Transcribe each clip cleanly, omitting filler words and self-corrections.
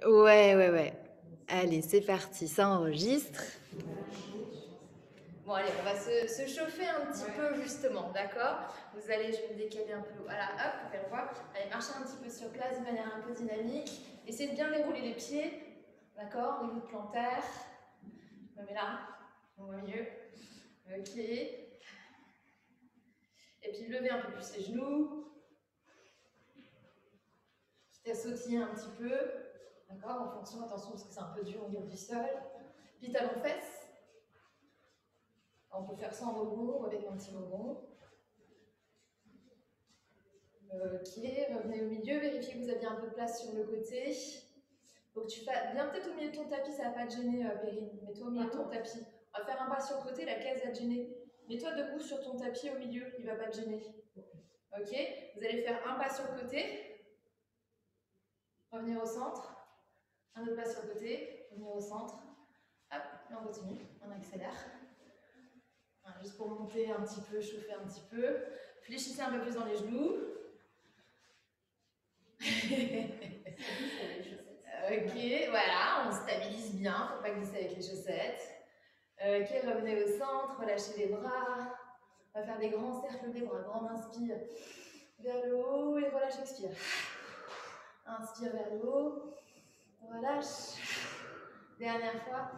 Ouais, ouais, ouais. Allez, c'est parti, ça enregistre. Bon, allez, on va se chauffer un petit peu justement, d'accord? Vous allez, je vais me décaler un peu, voilà, hop, pour faire voir. Allez, marcher un petit peu sur place de manière un peu dynamique. Essayez de bien dérouler les pieds, d'accord? Au niveau de plantaire. Je me mets là, on voit mieux. Ok. Et puis levez un peu plus les genoux. Quitte à sautiller un petit peu, d'accord? En fonction, attention, parce que c'est un peu dur au niveau du sol. Puis talons-fesses. On peut faire ça en rebond ou avec un petit rebond. Ok, revenez au milieu, vérifiez que vous avez un peu de place sur le côté. Faut que tu fasses. Viens peut-être au milieu de ton tapis, ça va pas te gêner, Perrine. Mets-toi au milieu de ton tapis. On va faire un pas sur le côté, la case va te gêner. Mets-toi debout sur ton tapis au milieu, il va pas te gêner. Ok, vous allez faire un pas sur le côté, revenir au centre. Un autre pas sur le côté, revenir au centre. Hop, et on continue, on accélère. Voilà, juste pour monter un petit peu, chauffer un petit peu. Fléchissez un peu plus dans les genoux. Ok, voilà, on stabilise bien pour pas glisser avec les chaussettes. Ok, revenez au centre, relâchez les bras. On va faire des grands cercles des bras. Grande inspire vers le haut et relâche, expire. Inspire vers le haut, relâche. Dernière fois.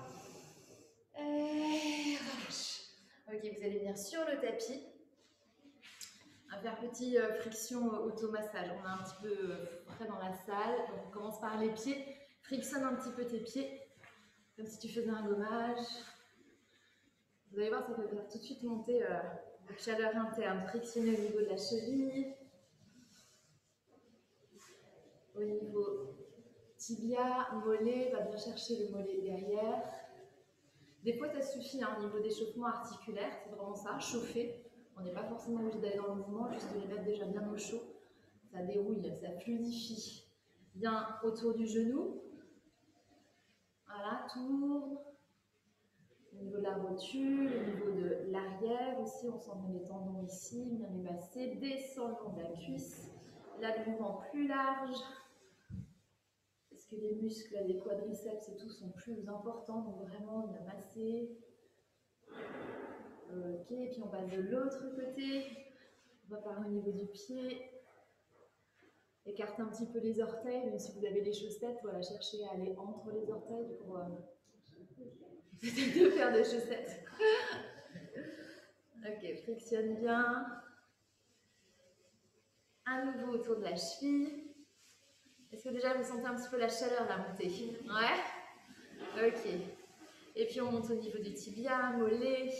Et relâche. Ok, vous allez venir sur le tapis. On va faire petit friction automassage. On a un petit peu frais dans la salle. Donc on commence par les pieds. Frictionne un petit peu tes pieds, comme si tu faisais un gommage. Vous allez voir, ça peut faire tout de suite monter la chaleur interne. Frictionner au niveau de la cheville, au niveau tibia, mollet, va bien chercher le mollet derrière. Des fois, ça suffit hein, au niveau d'échauffement articulaire, c'est vraiment ça, chauffer. On n'est pas forcément obligé d'aller dans le mouvement, juste de les mettre déjà bien au chaud. Ça dérouille, ça fluidifie. Bien autour du genou. Voilà, tourne. Au niveau de la rotule, au niveau de l'arrière aussi, on sent bien les tendons ici, bien les masser. Descend le long de la cuisse. Là, le mouvement plus large. Parce que les muscles, les quadriceps et tout sont plus importants, donc vraiment, on a massé. Ok, puis on passe de l'autre côté. On va par au niveau du pied. Écartez un petit peu les orteils, même si vous avez les chaussettes, voilà, cherchez à aller entre les orteils pour de faire des chaussettes. Ok, frictionne bien. À nouveau autour de la cheville. Est-ce que déjà vous sentez un petit peu la chaleur là monter? Ouais. Ok. Et puis on monte au niveau du tibia, mollet,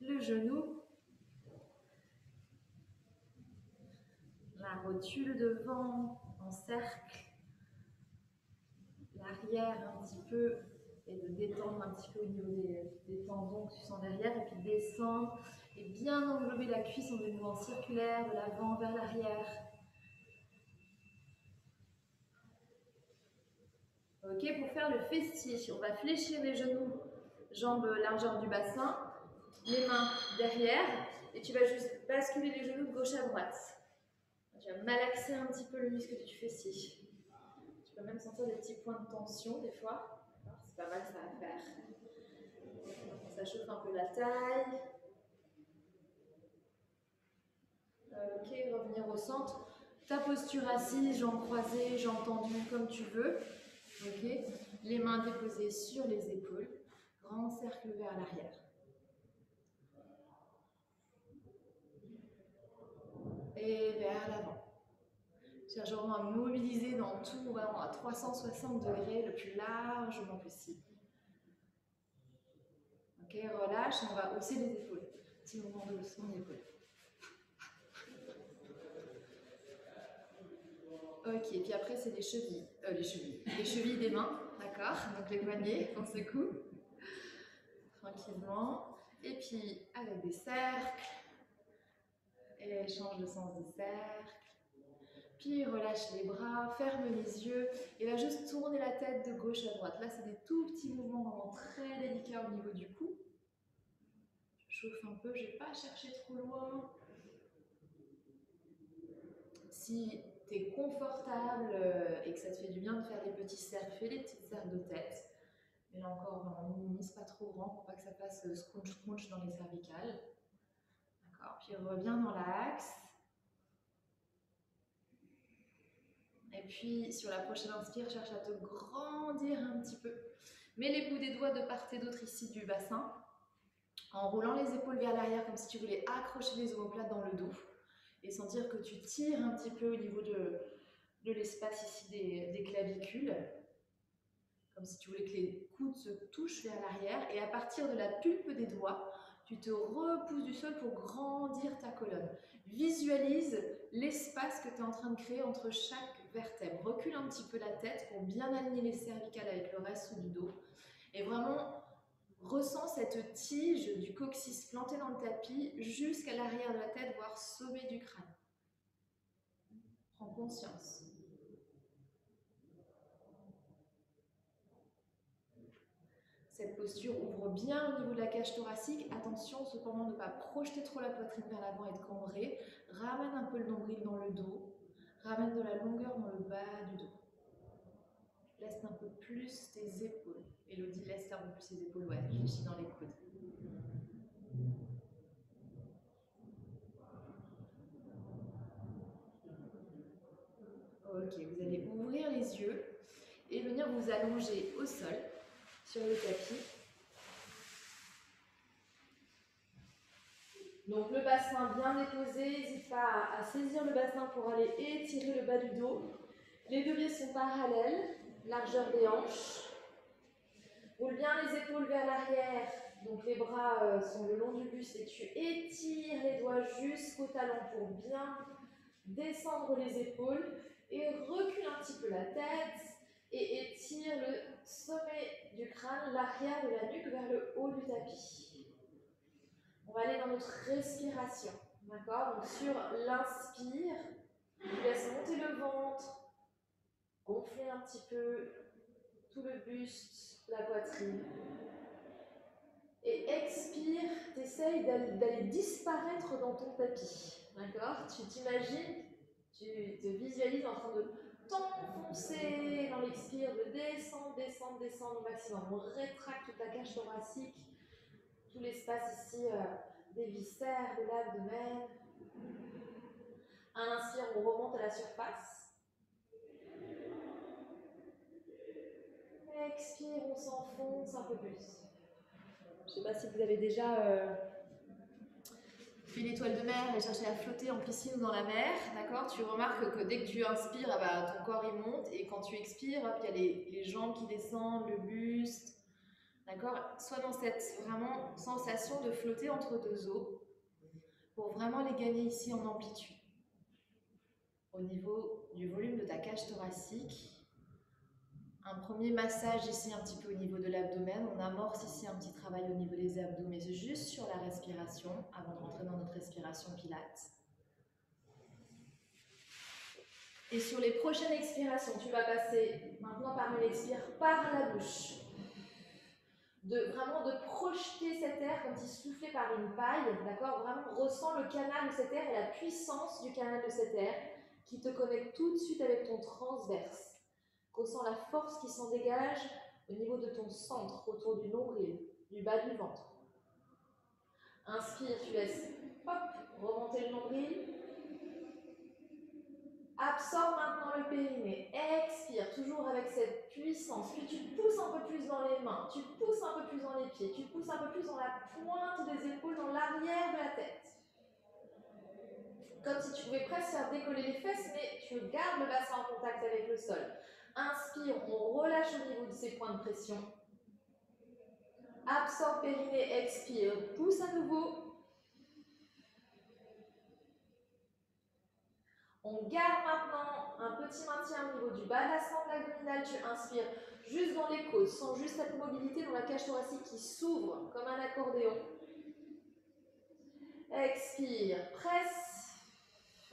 le genou, la rotule devant en cercle, l'arrière un petit peu, et de détendre un petit peu au niveau des tendons que tu sens derrière, et puis descendre et bien englober la cuisse en des mouvements circulaires de l'avant vers l'arrière. Ok, pour faire le fessier, on va fléchir les genoux, jambes largeur du bassin, les mains derrière, et tu vas juste basculer les genoux de gauche à droite. Tu vas malaxer un petit peu le muscle du fessier. Tu peux même sentir des petits points de tension des fois. C'est pas mal ça à faire. Ça chauffe un peu la taille. Ok, revenir au centre. Ta posture assise, jambes croisées, jambes tendues comme tu veux. Ok, les mains déposées sur les épaules. Grand cercle vers l'arrière. Et vers l'avant. Cherche vraiment à mobiliser dans tout, vraiment à 360 degrés, le plus largement possible. Ok, relâche, on va hausser les épaules. Petit mouvement de haussement d'épaule. Ok, puis après c'est les chevilles. Les chevilles des mains, d'accord? Donc les poignets, on secoue. Tranquillement. Et puis avec des cercles. Et change de sens des cercles. Puis relâche les bras, ferme les yeux. Et là, juste tourner la tête de gauche à droite. Là, c'est des tout petits mouvements vraiment très délicats au niveau du cou. Je chauffe un peu, je ne vais pas chercher trop loin. Si tu es confortable et que ça te fait du bien de faire des petits cercles, fais les petites cercles de tête. Mais là encore, on minimise pas trop grand pour pas que ça fasse scrunch dans les cervicales. D'accord, puis reviens dans l'axe. Et puis sur la prochaine inspire, cherche à te grandir un petit peu. Mets les bouts des doigts de part et d'autre ici du bassin, en roulant les épaules vers l'arrière comme si tu voulais accrocher les omoplates dans le dos et sentir que tu tires un petit peu au niveau de l'espace ici des clavicules, comme si tu voulais que les coudes se touchent vers l'arrière, et à partir de la pulpe des doigts, tu te repousses du sol pour grandir ta colonne. Visualise l'espace que tu es en train de créer entre chaque vertèbre. Recule un petit peu la tête pour bien aligner les cervicales avec le reste du dos. Et vraiment, ressens cette tige du coccyx plantée dans le tapis jusqu'à l'arrière de la tête, voire sommet du crâne. Prends conscience. Cette posture ouvre bien au niveau de la cage thoracique. Attention cependant de ne pas projeter trop la poitrine vers l'avant et de cambrer. Ramène un peu le nombril dans le dos. Ramène de la longueur dans le bas du dos. Laisse un peu plus tes épaules. Elodie, laisse un peu plus tes épaules. Ouais, réfléchis dans les coudes. Ok, vous allez ouvrir les yeux et venir vous allonger au sol, sur le tapis. Donc le bassin bien déposé, n'hésite pas à saisir le bassin pour aller étirer le bas du dos. Les deux pieds sont parallèles, largeur des hanches. Roule bien les épaules vers l'arrière, donc les bras sont le long du buste et tu étires les doigts jusqu'au talon pour bien descendre les épaules et recule un petit peu la tête et étire le sommet du crâne, l'arrière de la nuque vers le haut du tapis. On va aller dans notre respiration, d'accord? Donc sur l'inspire, tu laisses monter le ventre, gonfler un petit peu tout le buste, la poitrine. Et expire, tu essayes d'aller disparaître dans ton tapis, d'accord? Tu t'imagines, tu te visualises en train de t'enfoncer dans l'expire, de descendre au maximum. On rétracte toute la cage thoracique, tout l'espace ici des viscères, de l'abdomen. À l'inspire, on remonte à la surface. Expire, on s'enfonce un peu plus. Je ne sais pas si vous avez déjà fait l'étoile de mer et cherché à flotter en piscine ou dans la mer, d'accord? Tu remarques que dès que tu inspires, ton corps il monte, et quand tu expires, il y a les jambes qui descendent, le buste, d'accord? Sois dans cette vraiment sensation de flotter entre deux eaux pour vraiment les gagner ici en amplitude. Au niveau du volume de ta cage thoracique, un premier massage ici un petit peu au niveau de l'abdomen. On amorce ici un petit travail au niveau des abdos, mais juste sur la respiration avant de rentrer dans notre respiration pilates. Et sur les prochaines expirations, tu vas passer maintenant par une expire par la bouche. Vraiment de projeter cet air comme si soufflé par une paille, d'accord? Vraiment ressens le canal de cet air et la puissance du canal de cet air qui te connecte tout de suite avec ton transverse. Ressens la force qui s'en dégage au niveau de ton centre, autour du nombril, du bas du ventre. Inspire, tu laisses remonter le nombril. Absorbe maintenant le périnée. Expire, toujours avec cette puissance. Puis tu pousses un peu plus dans les mains, tu pousses un peu plus dans les pieds, tu pousses un peu plus dans la pointe des épaules, dans l'arrière de la tête. Comme si tu pouvais presque faire décoller les fesses, mais tu gardes le bassin en contact avec le sol. Inspire, on relâche au niveau de ces points de pression. Absorbe périnée, expire, pousse à nouveau. On garde maintenant un petit maintien au niveau du bas de la sangle abdominale. Tu inspires juste dans les côtes, sans juste cette mobilité dans la cage thoracique qui s'ouvre comme un accordéon. Expire, presse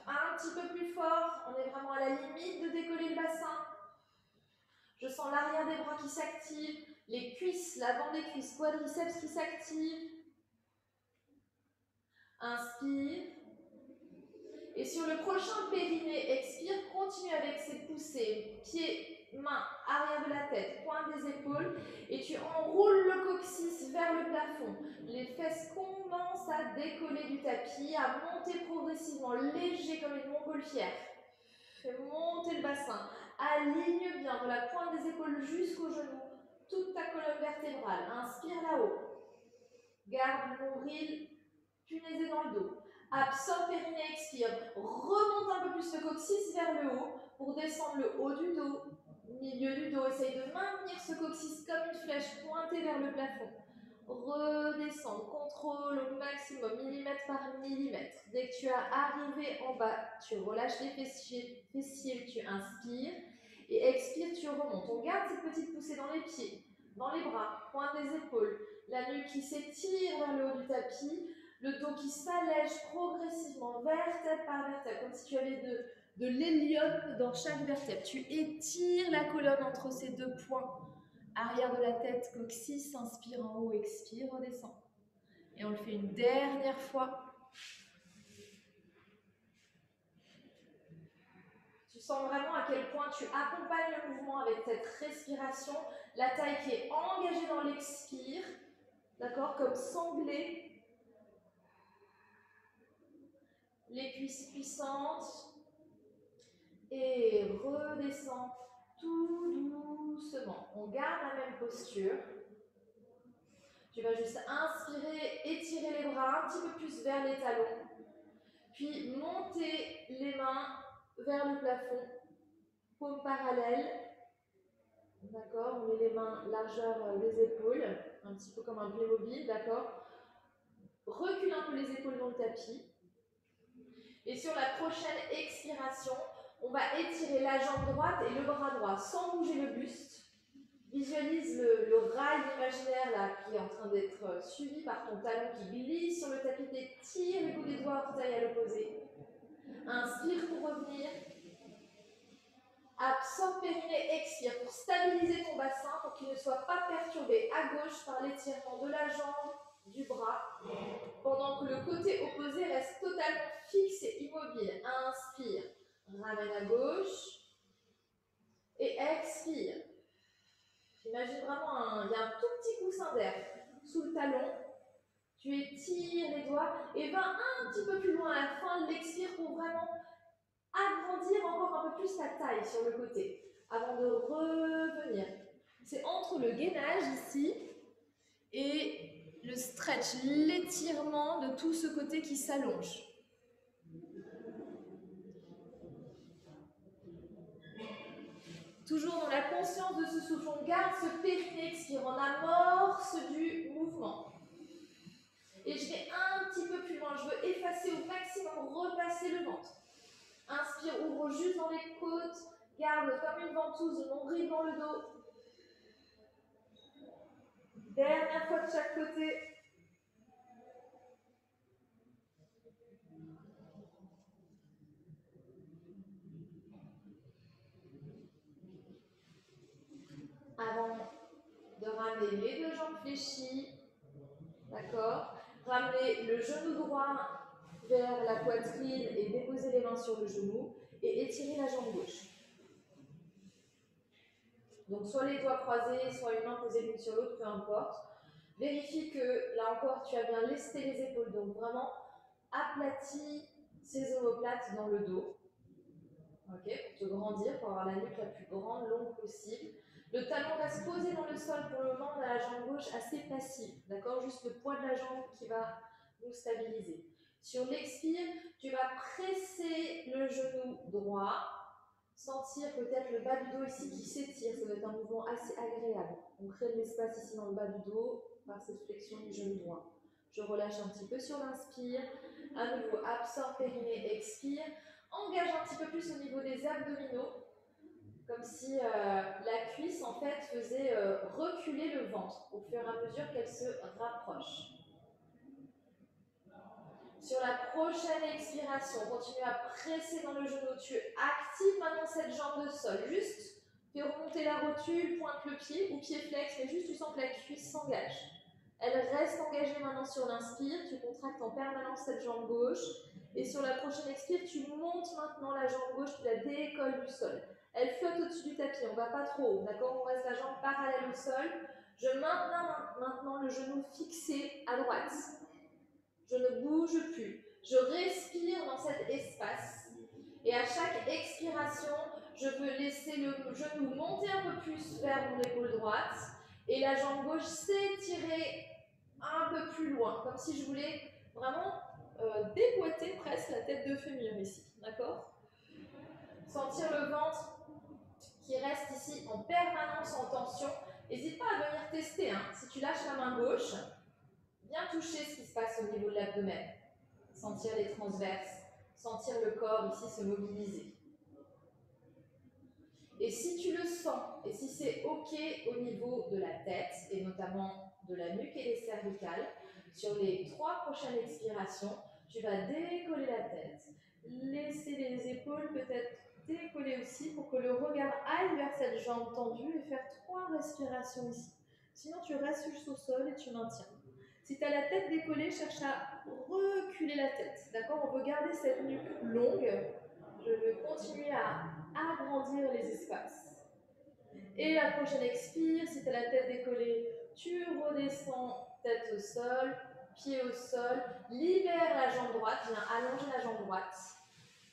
un petit peu plus fort. On est vraiment à la limite de décoller le bassin. Je sens l'arrière des bras qui s'active, les cuisses, l'avant des cuisses, quadriceps qui s'activent. Inspire. Et sur le prochain périnée, expire, continue avec ces poussées, pieds, mains, arrière de la tête, pointe des épaules, et tu enroules le coccyx vers le plafond. Les fesses commencent à décoller du tapis, à monter progressivement, léger comme une montgolfière. Fais monter le bassin, aligne bien de la pointe des épaules jusqu'au genou, toute ta colonne vertébrale. Inspire là-haut. Garde le nombril punaisé dans le dos. Absorbe périnée, expire. Remonte un peu plus le coccyx vers le haut pour descendre le haut du dos, milieu du dos. Essaye de maintenir ce coccyx comme une flèche pointée vers le plafond. Redescends, contrôle au maximum, millimètre par millimètre. Dès que tu as arrivé en bas, tu relâches les fessiers, tu inspires. Et expire, tu remontes. On garde cette petite poussée dans les pieds, dans les bras, pointe des épaules. La nuque qui s'étire vers le haut du tapis. Le dos qui s'allège progressivement, vertèbre par vertèbre, comme si tu avais de l'hélium dans chaque vertèbre. Tu étires la colonne entre ces deux points. Arrière de la tête, coccyx, inspire en haut, expire, redescend. Et on le fait une dernière fois. Tu sens vraiment à quel point tu accompagnes le mouvement avec cette respiration. La taille qui est engagée dans l'expire, d'accord, comme sanglée. Les cuisses puissantes. Et redescends tout doucement. On garde la même posture. Tu vas juste inspirer, étirer les bras un petit peu plus vers les talons. Puis monter les mains vers le plafond. Paume parallèle. D'accord, on met les mains largeur des épaules, un petit peu comme un Playmobil, d'accord. Recule un peu les épaules dans le tapis. Et sur la prochaine expiration, on va étirer la jambe droite et le bras droit sans bouger le buste. Visualise le rail imaginaire là, qui est en train d'être suivi par ton talon qui glisse sur le tapis. Tire les bouts des doigts orteils à l'opposé. Inspire pour revenir. Absorbe périnée, expire pour stabiliser ton bassin pour qu'il ne soit pas perturbé à gauche par l'étirement de la jambe, du bras, pendant que le côté opposé reste totalement fixe et immobile. Inspire, ramène à gauche et expire. Imagine vraiment, il y a un tout petit coussin d'air sous le talon. Tu étires les doigts et va un petit peu plus loin à la fin de l'expire pour vraiment agrandir encore un peu plus ta taille sur le côté avant de revenir. C'est entre le gainage ici et le stretch, l'étirement de tout ce côté qui s'allonge. Toujours dans la conscience de ce souffle, on garde ce périnée, expire, on amorce du mouvement. Et je vais un petit peu plus loin, je veux effacer au maximum, repasser le ventre. Inspire, ouvre juste dans les côtes, garde comme une ventouse, le nombril dans le dos. Dernière fois de chaque côté. Avant de ramener les deux jambes fléchies, d'accord? Ramener le genou droit vers la poitrine et déposer les mains sur le genou et étirer la jambe gauche. Donc soit les doigts croisés, soit une main posée l'une sur l'autre, peu importe. Vérifie que, là encore, tu as bien lesté les épaules, donc vraiment aplatis ces omoplates dans le dos. Ok, pour te grandir, pour avoir la nuque la plus grande, longue possible. Le talon reste posé dans le sol pour le moment, on a la jambe gauche assez passive, d'accord? Juste le poids de la jambe qui va nous stabiliser. Sur l'expire, tu vas presser le genou droit, sentir peut-être le bas du dos ici qui s'étire, ça va être un mouvement assez agréable. On crée de l'espace ici dans le bas du dos par cette flexion du genou droit. Je relâche un petit peu sur l'inspire, à nouveau absorbe périnée, expire, engage un petit peu plus au niveau des abdominaux, comme si la cuisse en fait faisait reculer le ventre au fur et à mesure qu'elle se rapproche. Sur la prochaine expiration, continue à presser dans le genou. Tu actives maintenant cette jambe de sol. Juste, fais remonter la rotule, pointe le pied ou pied flex, mais juste tu sens que la cuisse s'engage. Elle reste engagée maintenant sur l'inspire. Tu contractes en permanence cette jambe gauche Et sur la prochaine expire, tu montes maintenant la jambe gauche, tu la décolles du sol. Elle flotte au-dessus du tapis, on ne va pas trop haut, d'accord? On reste la jambe parallèle au sol. Je maintiens maintenant le genou fixé à droite. Je ne bouge plus. Je respire dans cet espace. Et à chaque expiration, je veux laisser le genou monter un peu plus vers mon épaule droite et la jambe gauche s'étirer un peu plus loin, comme si je voulais vraiment déboîter presque la tête de fémur ici, d'accord? Sentir le ventre qui reste ici en permanence en tension. N'hésite pas à venir tester, hein. Si tu lâches la main gauche, viens toucher ce qui se passe au niveau de l'abdomen. Sentir les transverses, sentir le corps ici se mobiliser. Et si tu le sens, et si c'est OK au niveau de la tête, et notamment de la nuque et des cervicales, sur les 3 prochaines expirations, tu vas décoller la tête, laisser les épaules peut-être décoller aussi pour que le regard aille vers cette jambe tendue et faire 3 respirations ici. Sinon, tu restes juste au sol et tu maintiens. Si tu as la tête décollée, cherche à reculer la tête. D'accord? On veut garder cette nuque longue. Je vais continuer à agrandir les espaces. Et la prochaine expire, si tu as la tête décollée, tu redescends tête au sol, pied au sol, libère la jambe droite, viens allonger la jambe droite.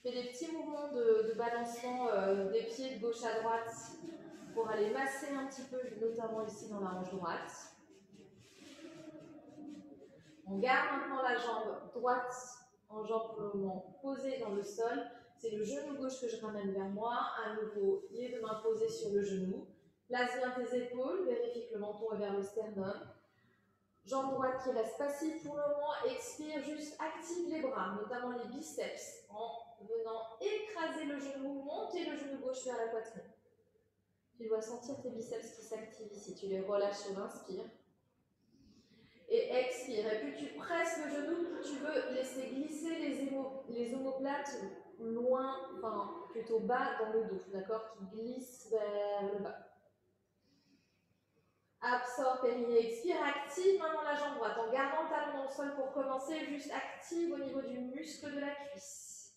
Fais des petits mouvements de balancement des pieds de gauche à droite pour aller masser un petit peu, notamment ici dans la hanche droite. On garde maintenant la jambe droite en jambe pour le moment posée dans le sol. C'est le genou gauche que je ramène vers moi. À nouveau, les deux mains posées sur le genou. Place bien tes épaules, vérifie que le menton est vers le sternum. Jambe droite qui reste passive pour le moment. Expire, juste active les bras, notamment les biceps, en venant écraser le genou, monter le genou gauche vers la poitrine. Tu dois sentir tes biceps qui s'activent ici. Tu les relâches sur l'inspire. Et expire. Et puis tu presses le genou, tu veux laisser glisser les omoplates loin, enfin plutôt bas dans le dos, d'accord? Qui glisse vers le bas. Absorbe, périnée, expire, active maintenant la jambe droite en gardant le talon dans le sol pour commencer, juste active au niveau du muscle de la cuisse.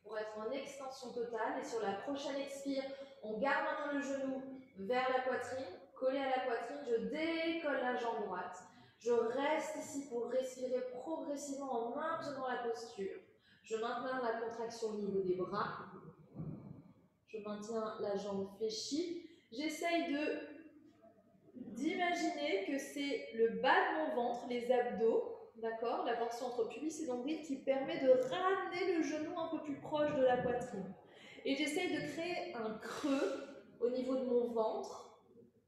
Pour être en extension totale. Et sur la prochaine expire, on garde maintenant le genou vers la poitrine, collé à la poitrine, je décolle la jambe droite. Je reste ici pour respirer progressivement en maintenant la posture. Je maintiens la contraction au niveau des bras. Je maintiens la jambe fléchie. J'essaye d'imaginer que c'est le bas de mon ventre, les abdos, d'accord, la portion entre pubis et nombril qui permet de ramener le genou un peu plus proche de la poitrine. Et j'essaye de créer un creux au niveau de mon ventre,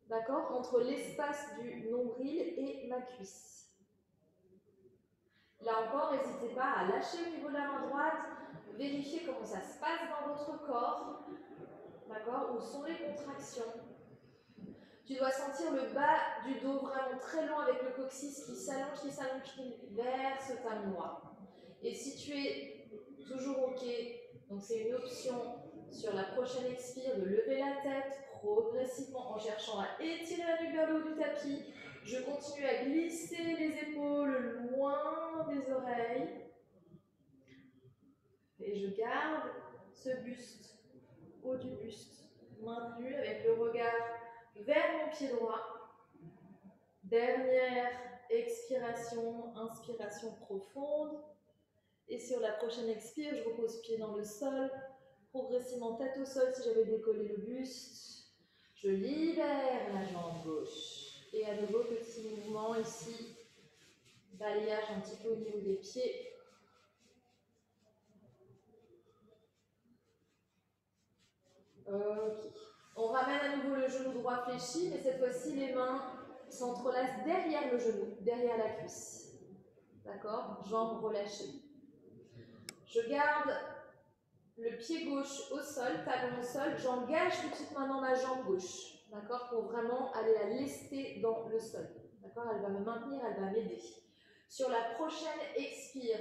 d'accord, entre l'espace du nombril et ma cuisse. Là encore, n'hésitez pas à lâcher au niveau de la main droite, vérifiez comment ça se passe dans votre corps, d'accord, où sont les contractions. Tu dois sentir le bas du dos vraiment très long avec le coccyx qui s'allonge vers ce talon droit. Et si tu es toujours OK, donc c'est une option sur la prochaine expire de lever la tête progressivement en cherchant à étirer la nuque vers le haut du tapis. Je continue à glisser les épaules loin des oreilles. Et je garde ce buste, haut du buste, maintenu avec le regard vers mon pied droit. Dernière expiration, inspiration profonde. Et sur la prochaine expire, je repose pied dans le sol, progressivement tête au sol si j'avais décollé le buste. Je libère la jambe gauche. Et à nouveau, petit mouvement ici, balayage un petit peu au niveau des pieds. Ok. On ramène à nouveau le genou droit fléchi, mais cette fois-ci, les mains s'entrelacent derrière le genou, derrière la cuisse. D'accord? Jambes relâchées. Je garde le pied gauche au sol, talon au sol. J'engage tout de suite maintenant ma jambe gauche. D'accord? Pour vraiment aller la lester dans le sol. D'accord? Elle va me maintenir, elle va m'aider. Sur la prochaine expire,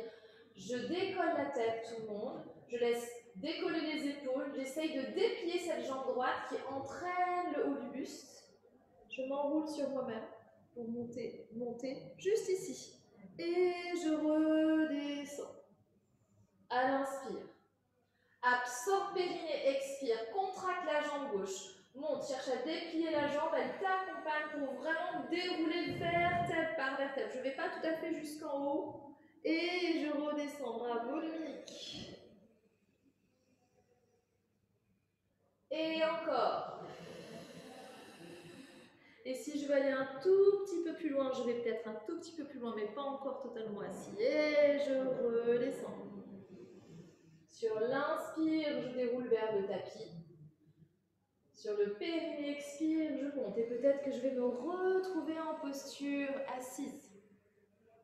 je décolle la tête, tout le monde. Je laisse décoller les épaules. J'essaye de déplier cette jambe droite qui entraîne le haut du buste. Je m'enroule sur moi-même pour monter juste ici. Et je redescends. À l'inspire. Absorbe périnée, expire, contracte la jambe gauche. Monte, cherche à déplier la jambe, elle t'accompagne pour vraiment dérouler vertèbre par vertèbre. Je ne vais pas tout à fait jusqu'en haut. Et je redescends. Bravo Dominique. Et encore. Et si je veux aller un tout petit peu plus loin, je vais peut-être un tout petit peu plus loin, mais pas encore totalement assis. Et je redescends. Sur l'inspire, je déroule vers le tapis. Sur le périnée, expire, je monte. Et peut-être que je vais me retrouver en posture assise.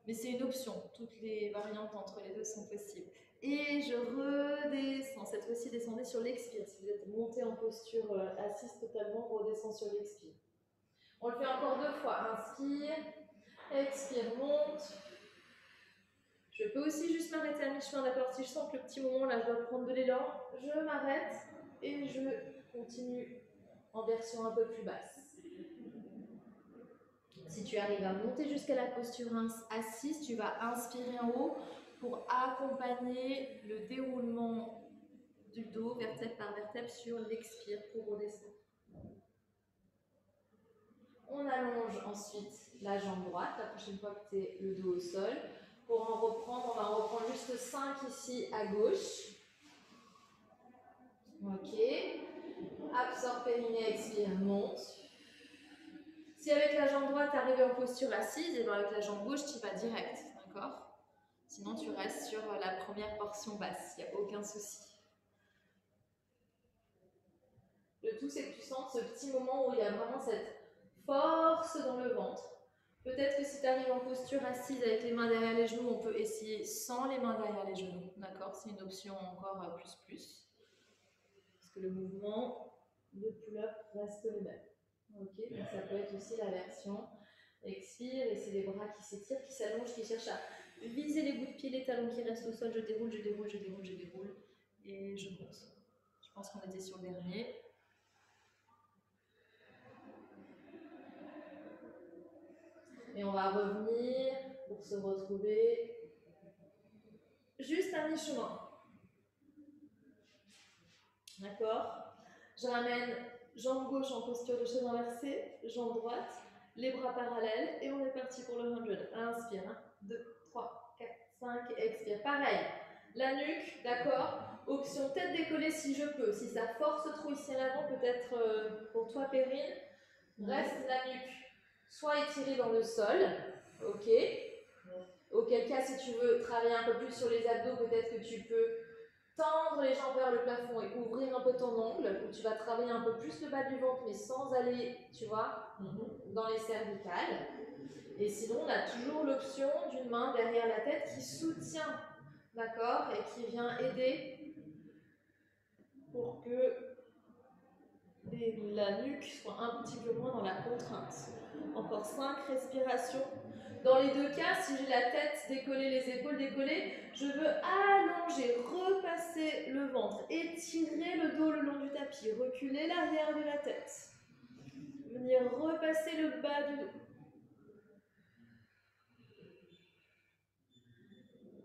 Mais c'est une option. Toutes les variantes entre les deux sont possibles. Et je redescends. Cette fois-ci, descendez sur l'expire. Si vous êtes monté en posture assise totalement, redescends sur l'expire. On le fait encore 2 fois. Inspire, expire, monte. Je peux aussi juste m'arrêter à mi-chemin, d'accord? Si je sens que le petit moment, là, je dois prendre de l'élan, je m'arrête et je continue en version un peu plus basse. Si tu arrives à monter jusqu'à la posture assise, tu vas inspirer en haut pour accompagner le déroulement du dos, vertèbre par vertèbre, sur l'expire pour redescendre. On allonge ensuite la jambe droite, la prochaine fois que tu es le dos au sol. Pour en reprendre, on va en reprendre juste 5 ici à gauche. Ok. Absorbe périnée, expire, monte. Si avec la jambe droite, tu arrives en posture assise, et bien avec la jambe gauche, tu vas direct, d'accord? Sinon, tu restes sur la première portion basse, il n'y a aucun souci. Le tout, c'est que tu sens ce petit moment où il y a vraiment cette force dans le ventre. Peut-être que si tu arrives en posture assise avec les mains derrière les genoux, on peut essayer sans les mains derrière les genoux, d'accord? C'est une option encore plus. Parce que le mouvement de pull-up reste le même. Ok, donc ça peut être aussi la version expire, et c'est les bras qui s'étirent, qui s'allongent, qui cherchent à viser les bouts de pied, les talons qui restent au sol. Je déroule, je déroule, je déroule, je déroule, et je monte. Je pense qu'on était sur le dernier. Et on va revenir pour se retrouver juste à mi-chemin. D'accord? Je ramène jambe gauche en posture de chaise inversée, jambe droite, les bras parallèles, et on est parti pour le 100. Inspire, 1, 2, 3, 4, 5, expire. Pareil, la nuque, d'accord? Option tête décollée si je peux. Si ça force trop ici à l'avant, peut-être pour toi, Perrine, reste la nuque soit étirée dans le sol, ok? Auquel cas, si tu veux travailler un peu plus sur les abdos, peut-être que tu peux tendre les jambes vers le plafond et ouvrir un peu ton ongle, où tu vas travailler un peu plus le bas du ventre, mais sans aller, tu vois, dans les cervicales. Et sinon, on a toujours l'option d'une main derrière la tête qui soutient, d'accord, et qui vient aider pour que la nuque soit un petit peu moins dans la contrainte. Encore 5 respirations. Dans les deux cas, si j'ai la tête décollée, les épaules décollées, je veux allonger, repasser le ventre, étirer le dos le long du tapis, reculer l'arrière de la tête, venir repasser le bas du dos.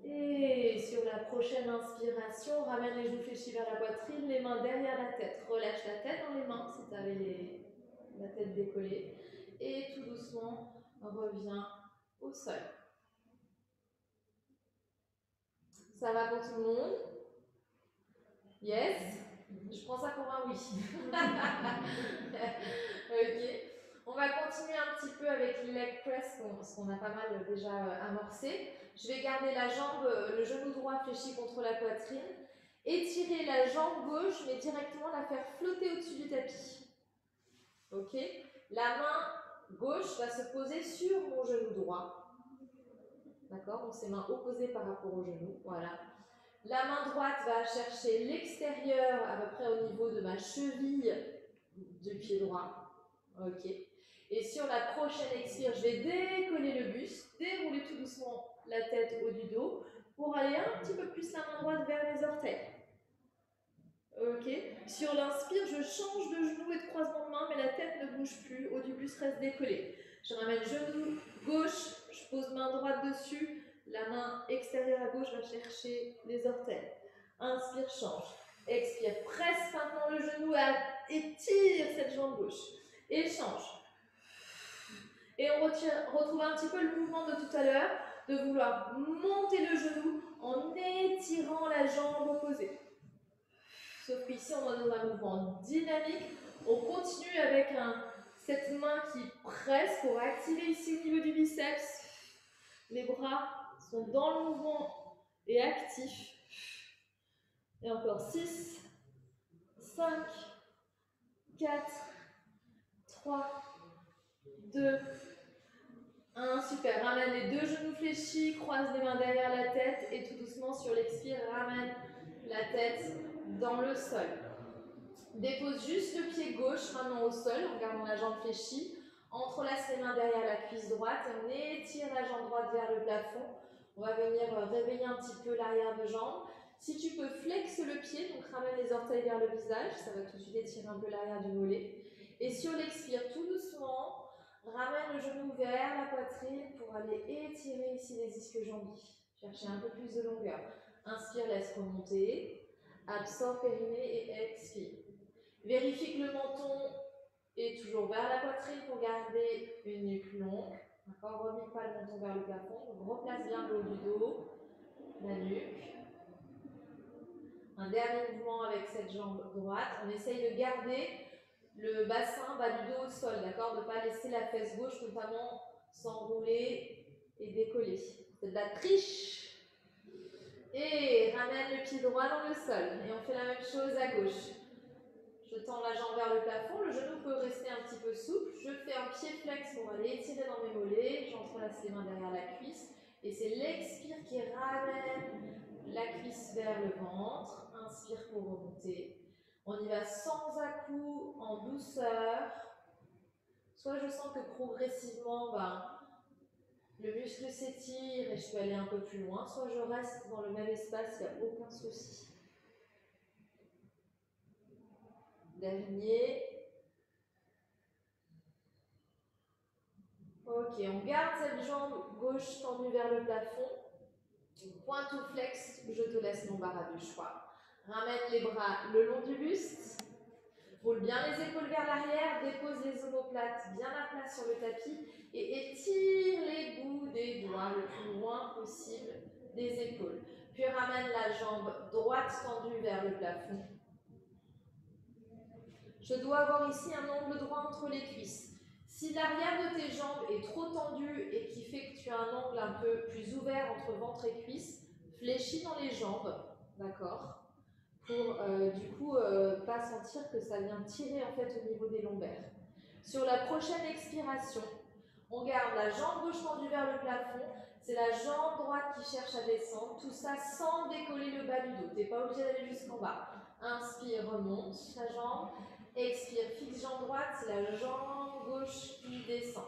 Et sur la prochaine inspiration, ramène les genoux fléchis vers la poitrine, les mains derrière la tête. Relâche la tête dans les mains si tu avais la tête décollée. Et tout doucement, reviens au sol. Ça va pour tout le monde? Yes? Je prends ça pour un oui. Ok. On va continuer un petit peu avec le leg press, parce qu'on a pas mal déjà amorcé. Je vais garder la jambe, le genou droit fléchi contre la poitrine. Étirer la jambe gauche, mais directement la faire flotter au-dessus du tapis. Ok? La main gauche va se poser sur mon genou droit. D'accord? Donc c'est mains opposées par rapport au genou. Voilà. La main droite va chercher l'extérieur, à peu près au niveau de ma cheville du pied droit. Ok. Et sur la prochaine expire, je vais décoller le buste, dérouler tout doucement la tête haut du dos pour aller un petit peu plus la main droite vers les orteils. Ok. Sur l'inspire, je change de genou et de croisement de main, mais la tête ne bouge plus, haut du buste reste décollé. Je ramène genou gauche, je pose main droite dessus, La main extérieure à gauche va chercher les orteils. Inspire, change. Expire, presse maintenant le genou et tire cette jambe gauche. Et change. Et on retrouve un petit peu le mouvement de tout à l'heure, de vouloir monter le genou en étirant la jambe opposée. Sauf qu'ici, on est dans un mouvement dynamique. On continue avec cette main qui presse pour activer ici au niveau du biceps. Les bras sont dans le mouvement et actifs. Et encore 6, 5, 4, 3, 2, 1. Super. Ramène les deux genoux fléchis, croise les mains derrière la tête et tout doucement sur l'expire, ramène la tête dans le sol. Dépose juste le pied gauche maintenant au sol en gardant la jambe fléchie. Entrelace les mains derrière la cuisse droite et on étire la jambe droite vers le plafond. On va venir réveiller un petit peu l'arrière de jambe. Si tu peux, flexe le pied, donc ramène les orteils vers le visage. Ça va tout de suite étirer un peu l'arrière du mollet. Et sur l'expire, tout doucement, ramène le genou vers la poitrine pour aller étirer ici les ischio-jambiers. Chercher un peu plus de longueur. Inspire, laisse remonter. Absorbe périnée et expire. Vérifie que le menton est toujours vers la poitrine pour garder une nuque longue. D'accord, remets pas le menton vers le plafond. Donc replace bien le haut du dos, la nuque. Un dernier mouvement avec cette jambe droite. On essaye de garder le bassin bas du dos au sol, d'accord, de ne pas laisser la fesse gauche notamment s'enrouler et décoller. C'est de la triche. Et ramène le pied droit dans le sol. Et on fait la même chose à gauche. Je tends la jambe vers le plafond, le genou peut rester un petit peu souple. Je fais un pied flex pour aller étirer dans mes mollets. J'entrelace les mains derrière la cuisse. Et c'est l'expire qui ramène la cuisse vers le ventre. Inspire pour remonter. On y va sans à-coups, en douceur. Soit je sens que progressivement, le muscle s'étire et je peux aller un peu plus loin. Soit je reste dans le même espace, il n'y a aucun souci. Dernier. Ok, on garde cette jambe gauche tendue vers le plafond. Pointe ou flex, je te laisse mon barre du choix. Ramène les bras le long du buste. Roule bien les épaules vers l'arrière. Dépose les omoplates bien à plat sur le tapis. Et étire les bouts des doigts le plus loin possible des épaules. Puis ramène la jambe droite tendue vers le plafond. Je dois avoir ici un angle droit entre les cuisses. Si l'arrière de tes jambes est trop tendue et qui fait que tu as un angle un peu plus ouvert entre ventre et cuisse, fléchis dans les jambes, d'accord, pour du coup pas sentir que ça vient tirer en fait au niveau des lombaires. Sur la prochaine expiration, on garde la jambe gauche tendue vers le plafond, c'est la jambe droite qui cherche à descendre, tout ça sans décoller le bas du dos. Tu n'es pas obligé d'aller jusqu'en bas. Inspire, remonte la jambe. Expire, fixe jambe droite, c'est la jambe gauche qui descend.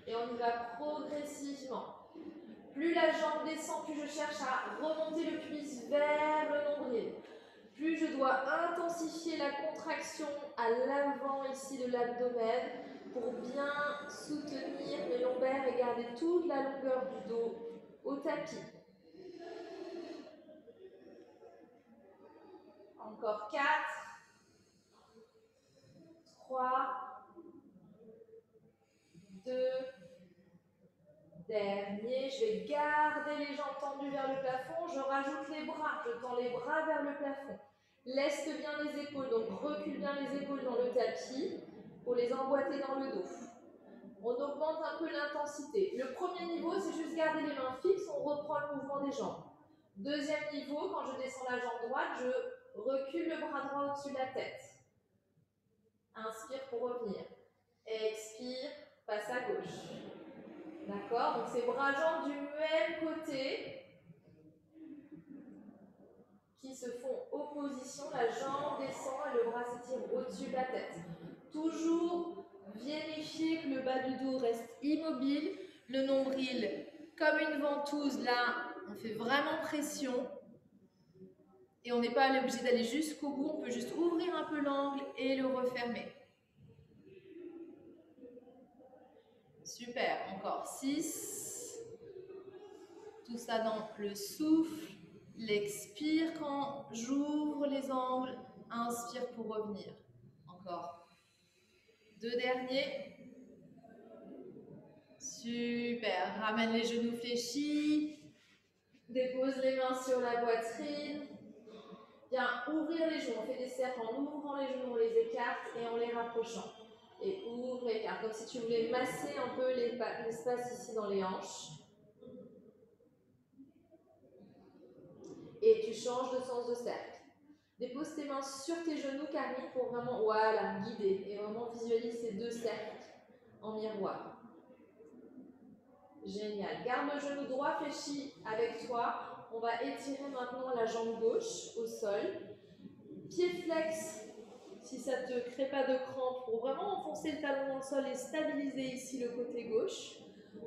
Et on y va progressivement. Plus la jambe descend, plus je cherche à remonter le pubis vers le nombril. Plus je dois intensifier la contraction à l'avant ici de l'abdomen pour bien soutenir mes lombaires et garder toute la longueur du dos au tapis. Encore 4. 3, 2, dernier, je vais garder les jambes tendues vers le plafond, je rajoute les bras, je tends les bras vers le plafond. Laisse bien les épaules, donc recule bien les épaules dans le tapis pour les emboîter dans le dos. On augmente un peu l'intensité. Le premier niveau, c'est juste garder les mains fixes, on reprend le mouvement des jambes. Deuxième niveau, quand je descends la jambe droite, je recule le bras droit au-dessus de la tête. Inspire pour revenir. Expire, passe à gauche. D'accord? Donc c'est bras-jambes du même côté qui se font opposition. La jambe descend et le bras s'étire au-dessus de la tête. Toujours vérifier que le bas du dos reste immobile. Le nombril comme une ventouse. Là, on fait vraiment pression. Et on n'est pas obligé d'aller jusqu'au bout. On peut juste ouvrir un peu l'angle et le refermer. Super, encore 6, Tout ça dans le souffle. L'expire quand j'ouvre les angles. Inspire pour revenir. Encore. 2 derniers. Super. Ramène les genoux fléchis. Dépose les mains sur la poitrine. Bien, ouvrir les genoux. On fait des cercles en ouvrant les genoux, on les écarte et en les rapprochant. Et ouvre, écarte. Comme si tu voulais masser un peu l'espace ici dans les hanches. Et tu changes de sens de cercle. Dépose tes mains sur tes genoux, Camille, pour vraiment, voilà, guider. Et vraiment visualise ces 2 cercles en miroir. Génial. Garde le genou droit fléchi avec toi. On va étirer maintenant la jambe gauche au sol. Pied flex, si ça ne te crée pas de crampe, pour vraiment enfoncer le talon dans le sol et stabiliser ici le côté gauche.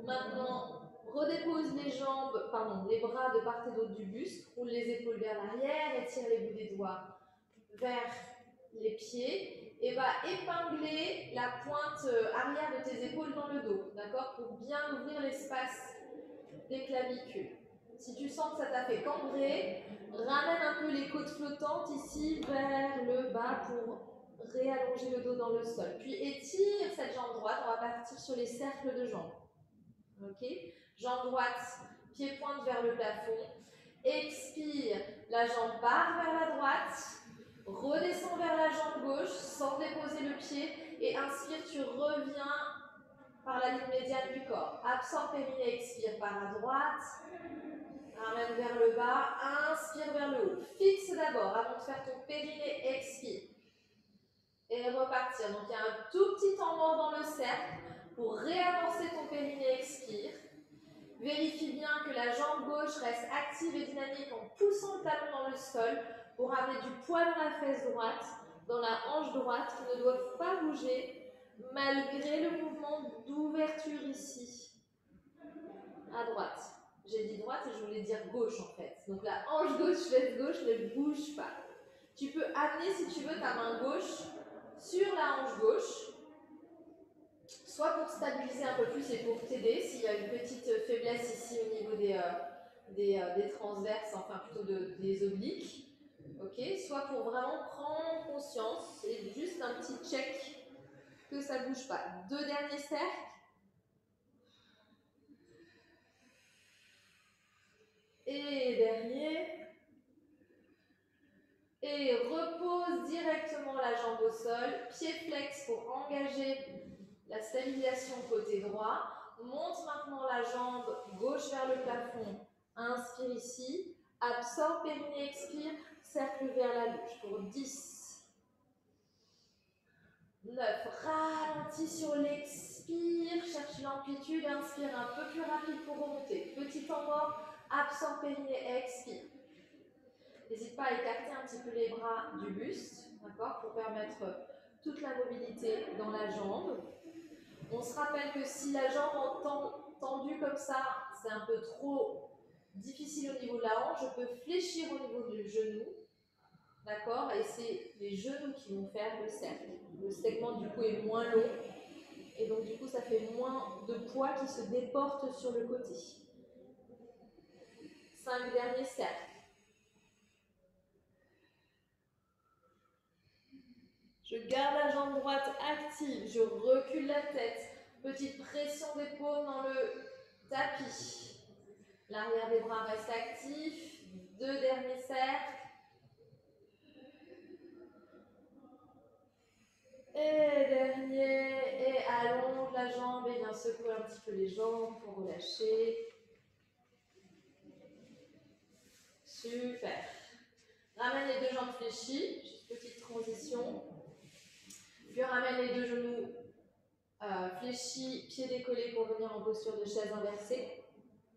Maintenant, redépose les bras de part et d'autre du buste. Roule les épaules vers l'arrière, étire les bouts des doigts vers les pieds et va épingler la pointe arrière de tes épaules dans le dos, d'accord, pour bien ouvrir l'espace des clavicules. Si tu sens que ça t'a fait cambrer, ramène un peu les côtes flottantes ici vers le bas pour réallonger le dos dans le sol. Puis étire cette jambe droite, on va partir sur les cercles de jambes. Ok, jambe droite, pied pointe vers le plafond. Expire, la jambe part vers la droite. Redescends vers la jambe gauche sans déposer le pied et inspire, tu reviens par la ligne médiane du corps. Absorbe périnée, expire par la droite, ramène vers le bas, inspire vers le haut. Fixe d'abord avant de faire ton périnée, expire. Et repartir. Donc il y a un tout petit temps mort dans le cercle pour réamorcer ton périnée, expire. Vérifie bien que la jambe gauche reste active et dynamique en poussant le talon dans le sol pour amener du poids dans la fesse droite, dans la hanche droite, qui ne doivent pas bouger malgré le mouvement d'ouverture ici, à droite. J'ai dit droite et je voulais dire gauche en fait. Donc la hanche gauche, fesse gauche ne bouge pas. Tu peux amener si tu veux ta main gauche sur la hanche gauche, soit pour stabiliser un peu plus et pour t'aider s'il y a une petite faiblesse ici au niveau des transverses, enfin plutôt des obliques. Ok, soit pour vraiment prendre conscience et juste un petit check que ça ne bouge pas. 2 derniers cercles. Et dernier. Et repose directement la jambe au sol. Pied flex pour engager la stabilisation côté droit. Monte maintenant la jambe gauche vers le plafond. Inspire ici. Absorbe périnée, expire. Cercle vers la louche pour 10. 9. Ralentis sur l'expire. Cherche l'amplitude. Inspire un peu plus rapide pour remonter. Petit temps mort. Absorbe périnée, expire. N'hésite pas à écarter un petit peu les bras du buste, d'accord, pour permettre toute la mobilité dans la jambe. On se rappelle que si la jambe tendue comme ça, c'est un peu trop difficile au niveau de la hanche, je peux fléchir au niveau du genou, d'accord, et c'est les genoux qui vont faire le cercle. Le segment du coup est moins long, et donc du coup ça fait moins de poids qui se déporte sur le côté. 5 derniers cercles. Je garde la jambe droite active, je recule la tête. Petite pression des paumes dans le tapis. L'arrière des bras reste actif. 2 derniers cercles. Et dernier. Et allonge la jambe et viens secouer un petit peu les jambes pour relâcher. Super. Ramène les 2 jambes fléchies. Juste petite transition. Puis ramène les 2 genoux fléchis, pieds décollés pour venir en posture de chaise inversée.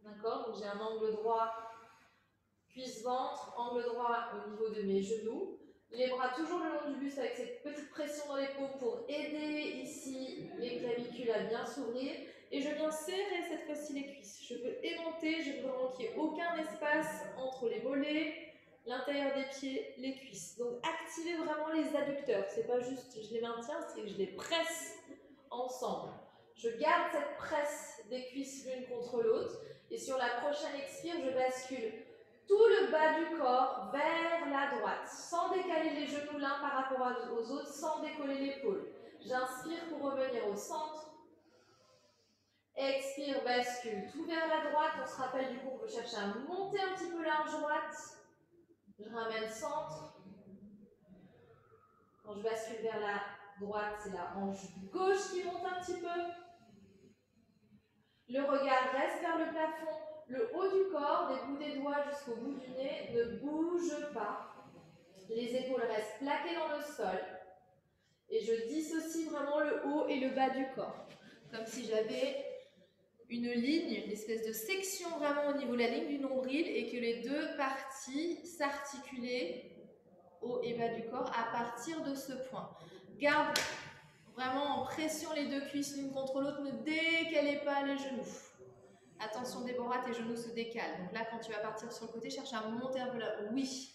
D'accord? Donc j'ai un angle droit, cuisse-ventre, angle droit au niveau de mes genoux. Les bras toujours le long du buste avec cette petite pression dans les paumes pour aider ici les clavicules à bien s'ouvrir. Et je viens serrer cette fois-ci les cuisses. Je veux aimanter, je veux vraiment qu'il n'y ait aucun espace entre les mollets, l'intérieur des pieds, les cuisses. Donc activez vraiment les adducteurs. C'est pas juste je les maintiens, c'est que je les presse ensemble. Je garde cette presse des cuisses l'une contre l'autre Et sur la prochaine expire, je bascule tout le bas du corps vers la droite, sans décaler les genoux l'un par rapport aux autres, sans décoller l'épaule. J'inspire pour revenir au centre. Expire, bascule tout vers la droite. On se rappelle du coup, on peut chercher à monter un petit peu la hanche droite. Je ramène centre. Quand je bascule vers la droite, c'est la hanche gauche qui monte un petit peu. Le regard reste vers le plafond. Le haut du corps, des bouts des doigts jusqu'au bout du nez, ne bouge pas. Les épaules restent plaquées dans le sol. Et je dissocie vraiment le haut et le bas du corps. Comme si j'avais une ligne, une espèce de section vraiment au niveau de la ligne du nombril et que les deux parties s'articulaient haut et bas du corps à partir de ce point. Garde vraiment en pression les deux cuisses l'une contre l'autre, ne décalez pas les genoux. Attention Déborah, tes genoux se décalent. Donc là, quand tu vas partir sur le côté, cherche à monter un peu là. Oui.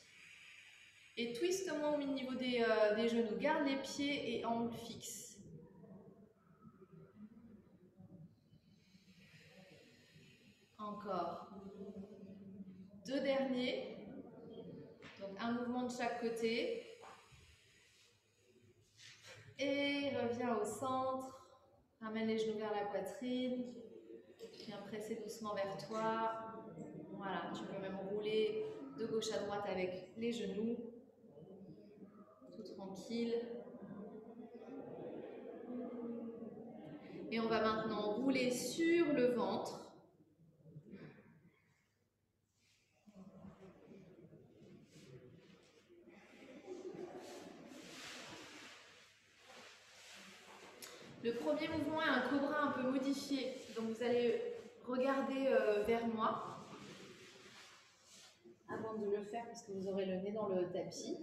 Et twist-moi au niveau des genoux. Garde les pieds et angle fixe. Encore. Deux derniers. Donc un mouvement de chaque côté. Et reviens au centre. Ramène les genoux vers la poitrine. Viens presser doucement vers toi. Voilà, tu peux même rouler de gauche à droite avec les genoux. Tout tranquille. Et on va maintenant rouler sur le ventre. Le premier mouvement est un cobra un peu modifié. Donc vous allez regarder vers moi avant de le faire parce que vous aurez le nez dans le tapis.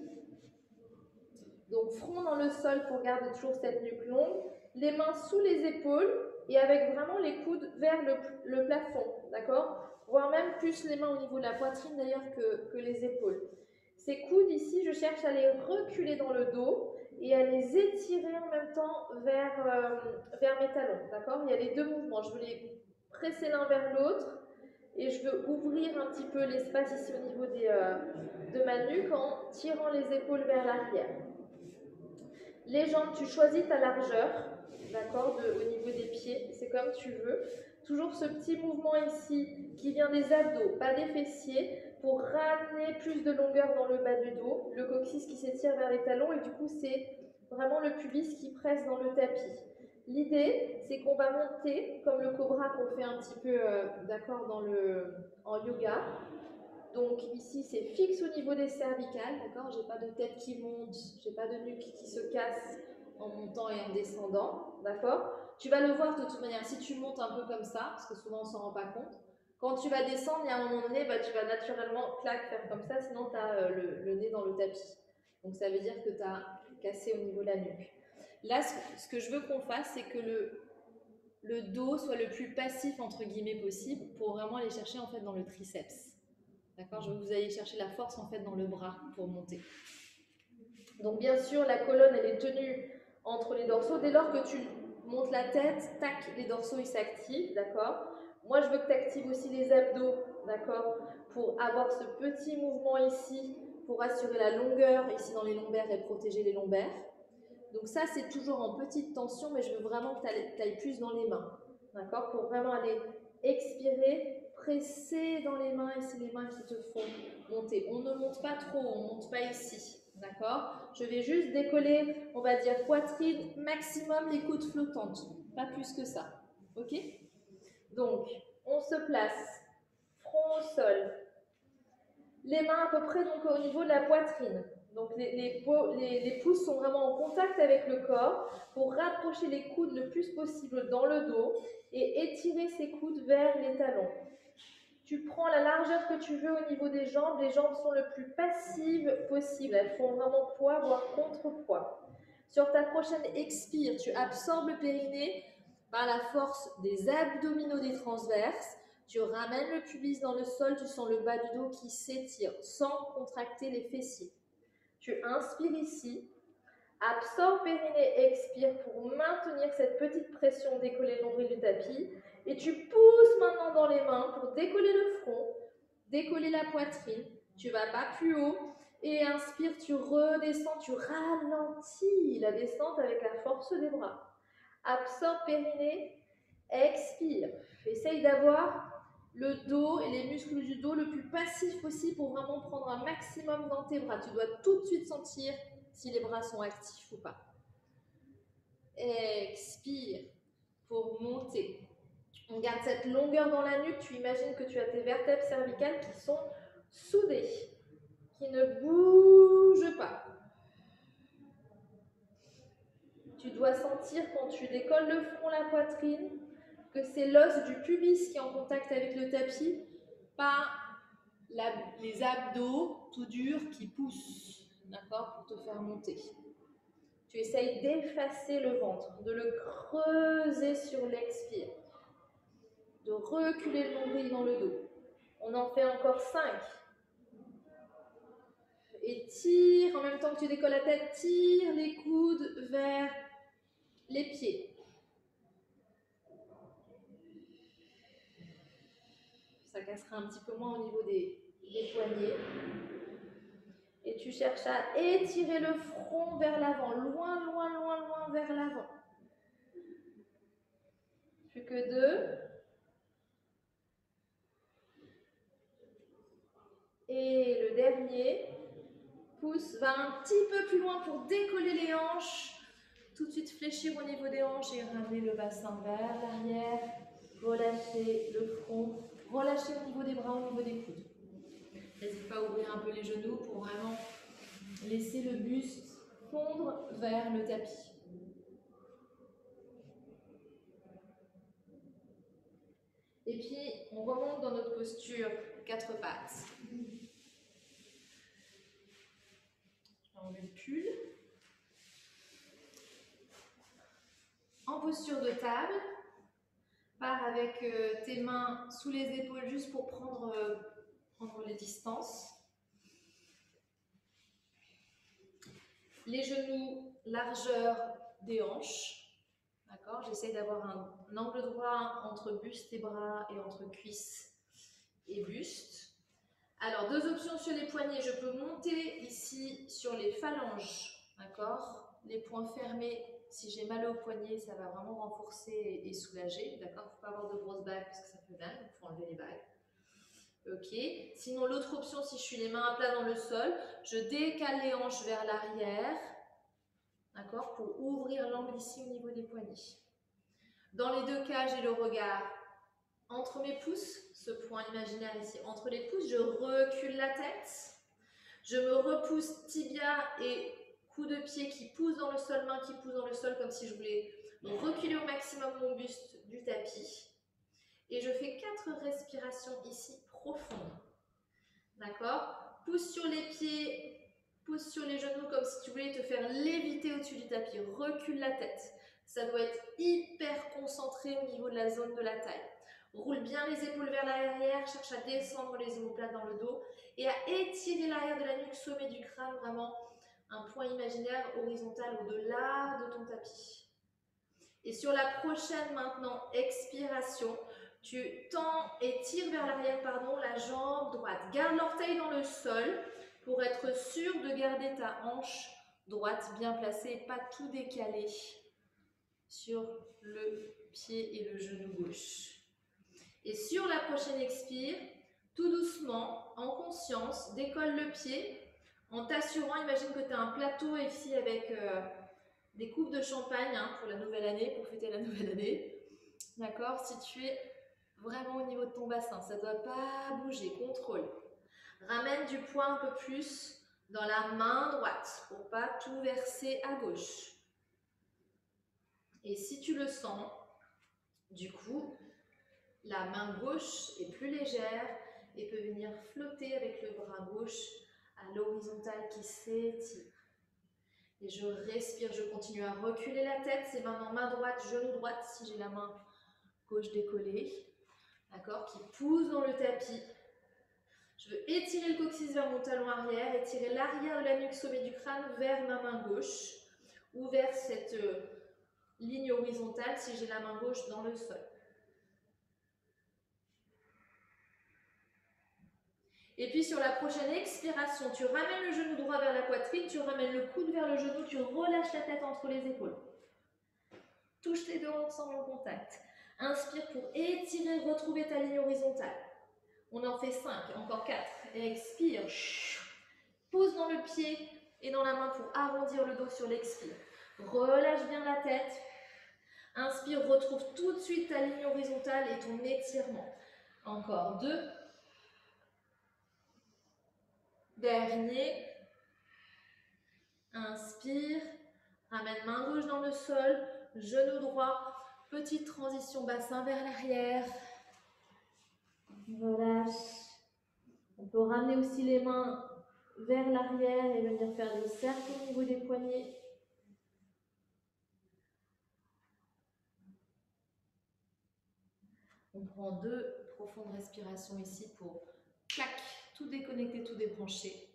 Donc front dans le sol pour garder toujours cette nuque longue. Les mains sous les épaules et avec vraiment les coudes vers le plafond, d'accord? Voire même plus les mains au niveau de la poitrine d'ailleurs que les épaules. Ces coudes ici, je cherche à les reculer dans le dos et à les étirer en même temps vers mes talons, d'accord? Il y a les deux mouvements, je veux les presser l'un vers l'autre et je veux ouvrir un petit peu l'espace ici au niveau de ma nuque en tirant les épaules vers l'arrière. Les jambes, tu choisis ta largeur, d'accord, au niveau des pieds, c'est comme tu veux. Toujours ce petit mouvement ici qui vient des abdos, pas des fessiers, pour ramener plus de longueur dans le bas du dos, le coccyx qui s'étire vers les talons et du coup c'est vraiment le pubis qui presse dans le tapis. L'idée, c'est qu'on va monter, comme le cobra qu'on fait un petit peu, d'accord, en yoga. Donc ici, c'est fixe au niveau des cervicales, d'accord? J'ai pas de tête qui monte, j'ai pas de nuque qui se casse en montant et en descendant, d'accord? Tu vas le voir de toute manière, si tu montes un peu comme ça, parce que souvent on s'en rend pas compte, quand tu vas descendre, il y a un moment donné, bah, tu vas naturellement, clac, faire comme ça, sinon tu as le nez dans le tapis. Donc ça veut dire que tu as cassé au niveau de la nuque. Là, ce que je veux qu'on fasse, c'est que le dos soit le plus passif, entre guillemets, possible, pour vraiment aller chercher en fait dans le triceps. D'accord, je veux que vous ayez chercher la force en fait dans le bras pour monter. Donc bien sûr, la colonne elle est tenue entre les dorsaux. Dès lors que tu montes la tête, tac, les dorsaux ils s'activent, d'accord. Moi je veux que tu actives aussi les abdos, d'accord, pour avoir ce petit mouvement ici, pour assurer la longueur ici dans les lombaires et protéger les lombaires. Donc ça c'est toujours en petite tension, mais je veux vraiment que tu ailles plus dans les mains, d'accord, pour vraiment aller expirer. Presser dans les mains et c'est les mains qui te font monter. On ne monte pas trop, on ne monte pas ici, d'accord? Je vais juste décoller, on va dire poitrine, maximum les coudes flottantes, pas plus que ça, ok? Donc, on se place, front au sol, les mains à peu près donc, au niveau de la poitrine. Donc les pouces sont vraiment en contact avec le corps pour rapprocher les coudes le plus possible dans le dos et étirer ces coudes vers les talons. Tu prends la largeur que tu veux au niveau des jambes. Les jambes sont le plus passives possible. Elles font vraiment poids, voire contrepoids. Sur ta prochaine expire, tu absorbes le périnée par la force des abdominaux des transverses. Tu ramènes le pubis dans le sol. Tu sens le bas du dos qui s'étire sans contracter les fessiers. Tu inspires ici. Absorbe périnée, expire pour maintenir cette petite pression, décoller le nombril du tapis. Et tu pousses maintenant dans les mains pour décoller le front, décoller la poitrine. Tu vas pas plus haut. Et inspire, tu redescends, tu ralentis la descente avec la force des bras. Absorbe périnée, expire. Essaye d'avoir le dos et les muscles du dos le plus passif possible pour vraiment prendre un maximum dans tes bras. Tu dois tout de suite sentir si les bras sont actifs ou pas. Expire pour monter. On garde cette longueur dans la nuque. Tu imagines que tu as tes vertèbres cervicales qui sont soudées, qui ne bougent pas. Tu dois sentir quand tu décolles le front, la poitrine, que c'est l'os du pubis qui est en contact avec le tapis, pas les abdos tout durs qui poussent, d'accord, pour te faire monter. Tu essayes d'effacer le ventre, de le creuser sur l'expire, de reculer le nombril dans le dos. On en fait encore 5. Et tire, en même temps que tu décolles la tête, tire les coudes vers les pieds. Ça cassera un petit peu moins au niveau des poignets. Et tu cherches à étirer le front vers l'avant, loin, loin, loin, loin vers l'avant. Plus que 2. Et le dernier, pousse, va un petit peu plus loin pour décoller les hanches. Tout de suite fléchir au niveau des hanches et ramener le bassin vers l'arrière. Relâcher le front, relâcher au niveau des bras, au niveau des coudes. N'hésite pas à ouvrir un peu les genoux pour vraiment laisser le buste fondre vers le tapis. Et puis, on remonte dans notre posture 4 pattes. On met le pull. En posture de table, pars avec tes mains sous les épaules juste pour prendre les distances. Les genoux, largeur des hanches. D'accord ? J'essaie d'avoir un angle droit entre buste et bras et entre cuisses et buste. Alors, 2 options sur les poignets. Je peux monter ici sur les phalanges. D'accord ? Les poings fermés. Si j'ai mal au poignet, ça va vraiment renforcer et soulager. D'accord ? Il ne faut pas avoir de grosses bagues parce que ça fait mal. Il faut enlever les bagues. Ok. Sinon, l'autre option, si je suis les mains à plat dans le sol, je décale les hanches vers l'arrière. D'accord ? Pour ouvrir l'angle ici au niveau des poignets. Dans les 2 cas, j'ai le regard entre mes pouces, ce point imaginaire ici, entre les pouces, je recule la tête. Je me repousse tibia et coup de pied qui pousse dans le sol, main qui pousse dans le sol, comme si je voulais reculer au maximum mon buste du tapis. Et je fais 4 respirations ici profondes. D'accord ? Pousse sur les pieds, pousse sur les genoux comme si tu voulais te faire léviter au-dessus du tapis. Recule la tête. Ça doit être hyper concentré au niveau de la zone de la taille. Roule bien les épaules vers l'arrière, cherche à descendre les omoplates dans le dos et à étirer l'arrière de la nuque, sommet du crâne, vraiment un point imaginaire horizontal au-delà de ton tapis. Et sur la prochaine maintenant expiration, tu tends et tires vers l'arrière, la jambe droite. Garde l'orteil dans le sol pour être sûr de garder ta hanche droite bien placée et pas tout décaler sur le pied et le genou gauche. Et sur la prochaine expire, tout doucement, en conscience, décolle le pied en t'assurant, imagine que tu as un plateau ici avec des coupes de champagne pour la nouvelle année, pour fêter la nouvelle année. D'accord ? Situé vraiment au niveau de ton bassin, ça ne doit pas bouger, contrôle. Ramène du poids un peu plus dans la main droite pour ne pas tout verser à gauche. Et si tu le sens, du coup, la main gauche est plus légère et peut venir flotter avec le bras gauche à l'horizontale qui s'étire. Et je respire, je continue à reculer la tête, c'est maintenant main droite, genou droite si j'ai la main gauche décollée, d'accord, qui pousse dans le tapis. Je veux étirer le coccyx vers mon talon arrière, étirer l'arrière de la nuque, sommet du crâne vers ma main gauche. ou vers cette ligne horizontale si j'ai la main gauche dans le sol. Et puis sur la prochaine expiration, tu ramènes le genou droit vers la poitrine, tu ramènes le coude vers le genou, tu relâches la tête entre les épaules. Touche les deux ensemble en contact. Inspire pour étirer, retrouver ta ligne horizontale. On en fait 5, encore 4. Expire. Pose dans le pied et dans la main pour arrondir le dos sur l'expire. Relâche bien la tête. Inspire, retrouve tout de suite ta ligne horizontale et ton étirement. Encore 2. Dernier. Inspire. Ramène main gauche dans le sol. Genou droit. Petite transition bassin vers l'arrière. Relâche. On peut ramener aussi les mains vers l'arrière et venir faire des cercles au niveau des poignets. On prend 2 profondes respirations ici pour clac, tout déconnecter, tout débrancher.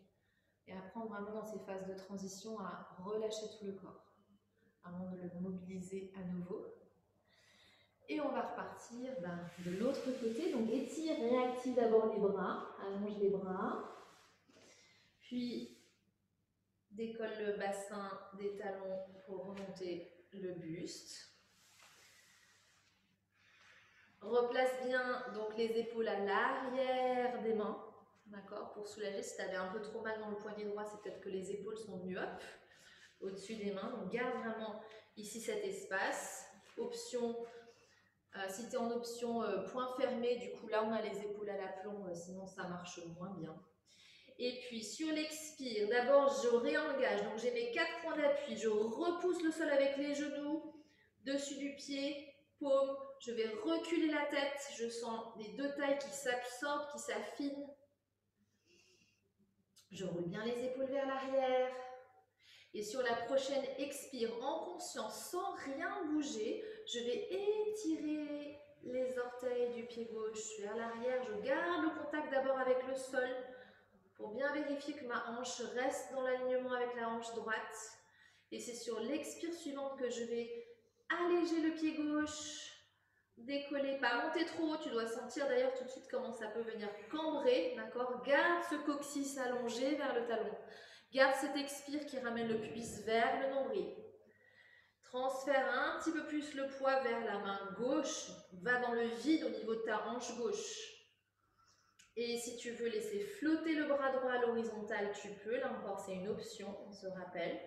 Et apprendre vraiment dans ces phases de transition à relâcher tout le corps avant de le mobiliser à nouveau. Et on va repartir de l'autre côté. Donc étire, réactive d'abord les bras, allonge les bras. Puis décolle le bassin des talons pour remonter le buste. Replace bien donc les épaules à l'arrière des mains, d'accord, pour soulager. Si tu avais un peu trop mal dans le poignet droit, c'est peut-être que les épaules sont venues hop, au-dessus des mains. Donc garde vraiment ici cet espace. Option, si tu es en option point fermé, du coup là on a les épaules à l'aplomb, sinon ça marche moins bien. Et puis sur l'expire, d'abord je réengage, donc j'ai mes 4 points d'appui, je repousse le sol avec les genoux, dessus du pied, paume, je vais reculer la tête, je sens les 2 tailles qui s'absorbent, qui s'affinent. Je roule bien les épaules vers l'arrière. Et sur la prochaine expire, en conscience, sans rien bouger, je vais étirer les orteils du pied gauche vers l'arrière. Je garde le contact d'abord avec le sol pour bien vérifier que ma hanche reste dans l'alignement avec la hanche droite. Et c'est sur l'expire suivante que je vais alléger le pied gauche, décoller, pas monter trop haut. Tu dois sentir d'ailleurs tout de suite comment ça peut venir cambrer, d'accord? Garde ce coccyx allongé vers le talon. Garde cet expire qui ramène le pubis vers le nombril. Transfère un petit peu plus le poids vers la main gauche. Va dans le vide au niveau de ta hanche gauche. Et si tu veux laisser flotter le bras droit à l'horizontale, tu peux. Là encore, c'est une option, on se rappelle.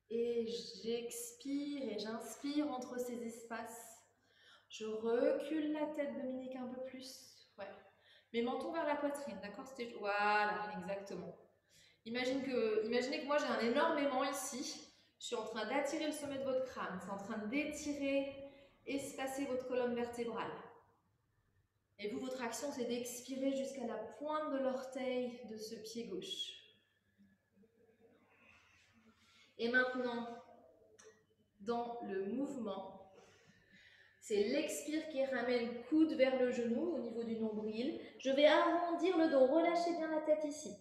Et j'expire et j'inspire entre ces espaces. Je recule la tête, Dominique, un peu plus. Ouais. Mes mentons vers la poitrine, d'accord? Voilà, exactement. Imaginez que moi j'ai un énorme aimant ici. Je suis en train d'attirer le sommet de votre crâne. C'est en train d'étirer, espacer votre colonne vertébrale. Et vous, votre action, c'est d'expirer jusqu'à la pointe de l'orteil de ce pied gauche. Et maintenant, dans le mouvement, c'est l'expire qui ramène coude vers le genou au niveau du nombril. Je vais arrondir le dos, relâchez bien la tête ici.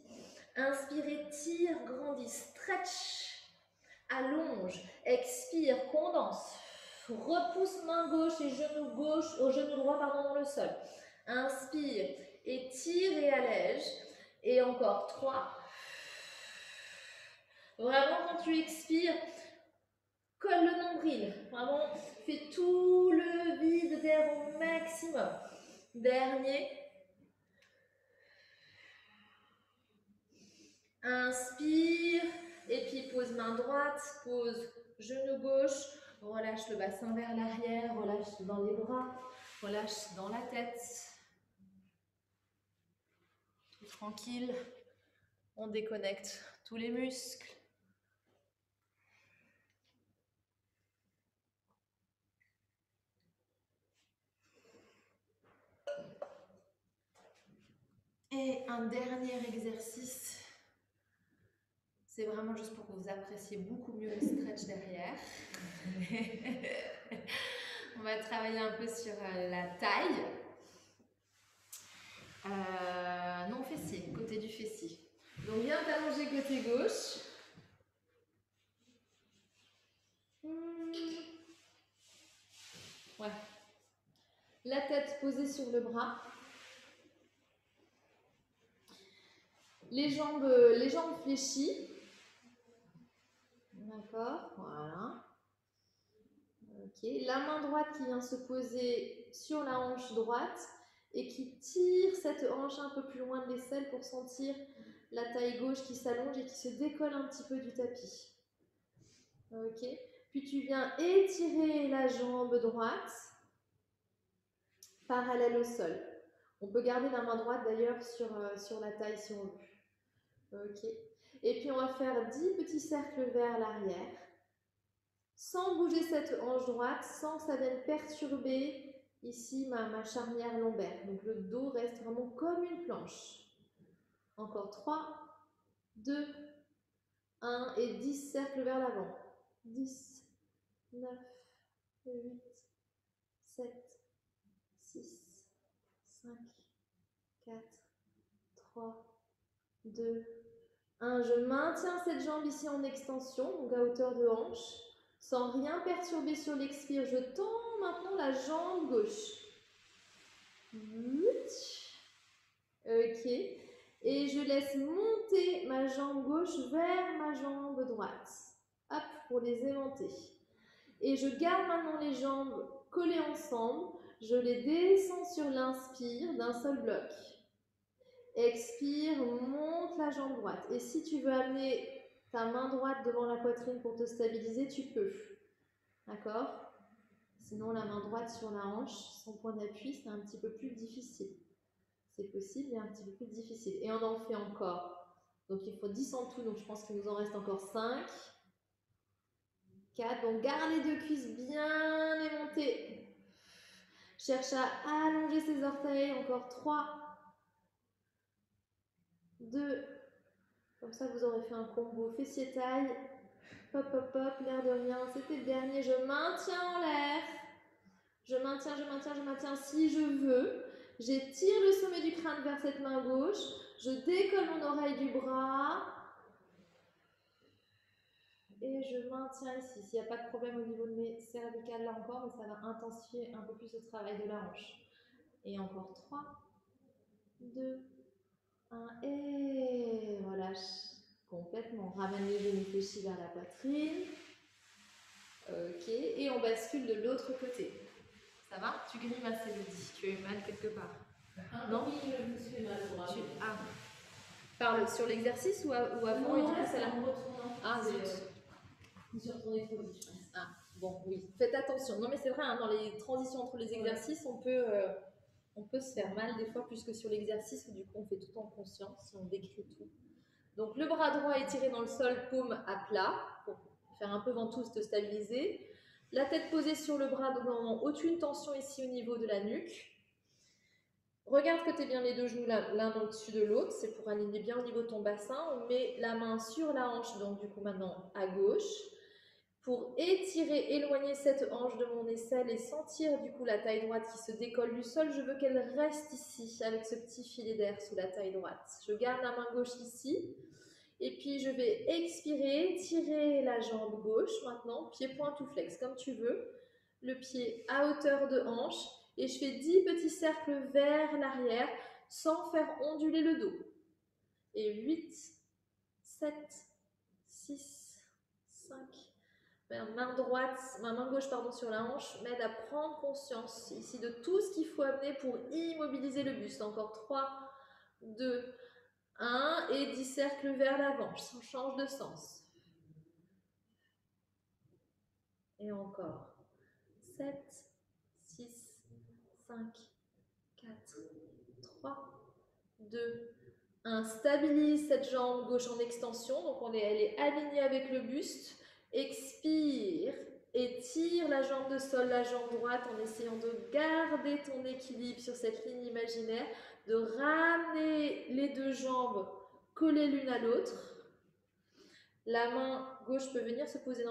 Inspire, tire, grandis, stretch, allonge, expire, condense. Repousse main gauche et genou droit dans le sol. Inspire, étire et allège. Et encore 3. Vraiment, quand tu expires, colle le nombril. Vraiment, fais tout le vide d'air au maximum. Dernier. Inspire. Et puis pose main droite, pose genou gauche. Relâche le bassin vers l'arrière, relâche dans les bras, relâche dans la tête. Tout tranquille. On déconnecte tous les muscles. Et un dernier exercice, c'est vraiment juste pour que vous appréciez beaucoup mieux le stretch derrière. On va travailler un peu sur la taille. Non fessier, côté du fessier. Donc bien t'allonger côté gauche. La tête posée sur le bras. Les jambes fléchies. D'accord, voilà. Ok, la main droite qui vient se poser sur la hanche droite et qui tire cette hanche un peu plus loin de l'aisselle pour sentir la taille gauche qui s'allonge et qui se décolle un petit peu du tapis. Ok, puis tu viens étirer la jambe droite parallèle au sol. On peut garder la main droite d'ailleurs sur la taille si on veut. Ok, et puis on va faire 10 petits cercles vers l'arrière. Sans bouger cette hanche droite, sans que ça vienne perturber ici ma charnière lombaire. Donc le dos reste vraiment comme une planche. Encore 3, 2, 1 et 10 cercles vers l'avant. 10, 9, 8, 7, 6, 5, 4, 3, 2, 1. Je maintiens cette jambe ici en extension, donc à hauteur de hanche. Sans rien perturber sur l'expire, je tends maintenant la jambe gauche. Ok. Et je laisse monter ma jambe gauche vers ma jambe droite. Hop, pour les aimanter. Et je garde maintenant les jambes collées ensemble. Je les descends sur l'inspire d'un seul bloc. Expire, monte la jambe droite. Et si tu veux amener ta main droite devant la poitrine pour te stabiliser, tu peux. D'accord? Sinon, la main droite sur la hanche, son point d'appui, c'est un petit peu plus difficile. C'est possible, mais un petit peu plus difficile. Et on en fait encore. Donc, il faut 10 en tout. Donc, je pense qu'il nous en reste encore 5. 4. Donc, garde les deux cuisses bien émontées. Cherche à allonger ses orteils. Encore 3. 2. Comme ça, vous aurez fait un combo fessier-taille. Hop, hop, hop, l'air de rien. C'était le dernier. Je maintiens en l'air. Je maintiens. Si je veux, j'étire le sommet du crâne vers cette main gauche. Je décolle mon oreille du bras. Et je maintiens ici. S'il n'y a pas de problème au niveau de mes cervicales là encore, mais ça va intensifier un peu plus le travail de la hanche. Et encore 3, 2, 1. Et relâche complètement. Ramène les genoux fléchis vers la poitrine. Ok. Et on bascule de l'autre côté. Ça va? Tu grimaces, Elodie. Tu as eu mal quelque part? Non? Oui, je me suis fait mal au bras. Ah. Parle sur l'exercice ou avant? Non, et du coup, là, c'est là. en retournant. Ah, zut. Je me suis retournée trop vite, je pense. Ah, bon, oui. Faites attention. Non, mais c'est vrai, hein, dans les transitions entre les exercices, on peut se faire mal des fois plus que sur l'exercice où du coup on fait tout en conscience, si on décrit tout. Donc le bras droit étiré dans le sol, paume à plat, pour faire un peu ventouse, te stabiliser. La tête posée sur le bras, donc aucune tension ici au niveau de la nuque. Regarde que tu aies bien les deux genoux l'un au-dessus de l'autre, c'est pour aligner bien au niveau de ton bassin. On met la main sur la hanche, donc du coup maintenant à gauche, pour étirer, éloigner cette hanche de mon aisselle et sentir du coup la taille droite qui se décolle du sol. Je veux qu'elle reste ici avec ce petit filet d'air sous la taille droite. Je garde la main gauche ici et puis je vais expirer, tirer la jambe gauche maintenant, pied point ou flex comme tu veux, le pied à hauteur de hanche et je fais 10 petits cercles vers l'arrière sans faire onduler le dos. Et 8, 7, 6, 5, ma main gauche sur la hanche m'aide à prendre conscience ici de tout ce qu'il faut amener pour immobiliser le buste. Encore 3, 2, 1 et 10 cercles vers l'avant. On change de sens. Et encore 7, 6, 5, 4, 3, 2, 1. Stabilise cette jambe gauche en extension. Donc elle est alignée avec le buste. Expire, étire la jambe de sol, la jambe droite en essayant de garder ton équilibre sur cette ligne imaginaire, de ramener les deux jambes collées l'une à l'autre. La main gauche peut venir se poser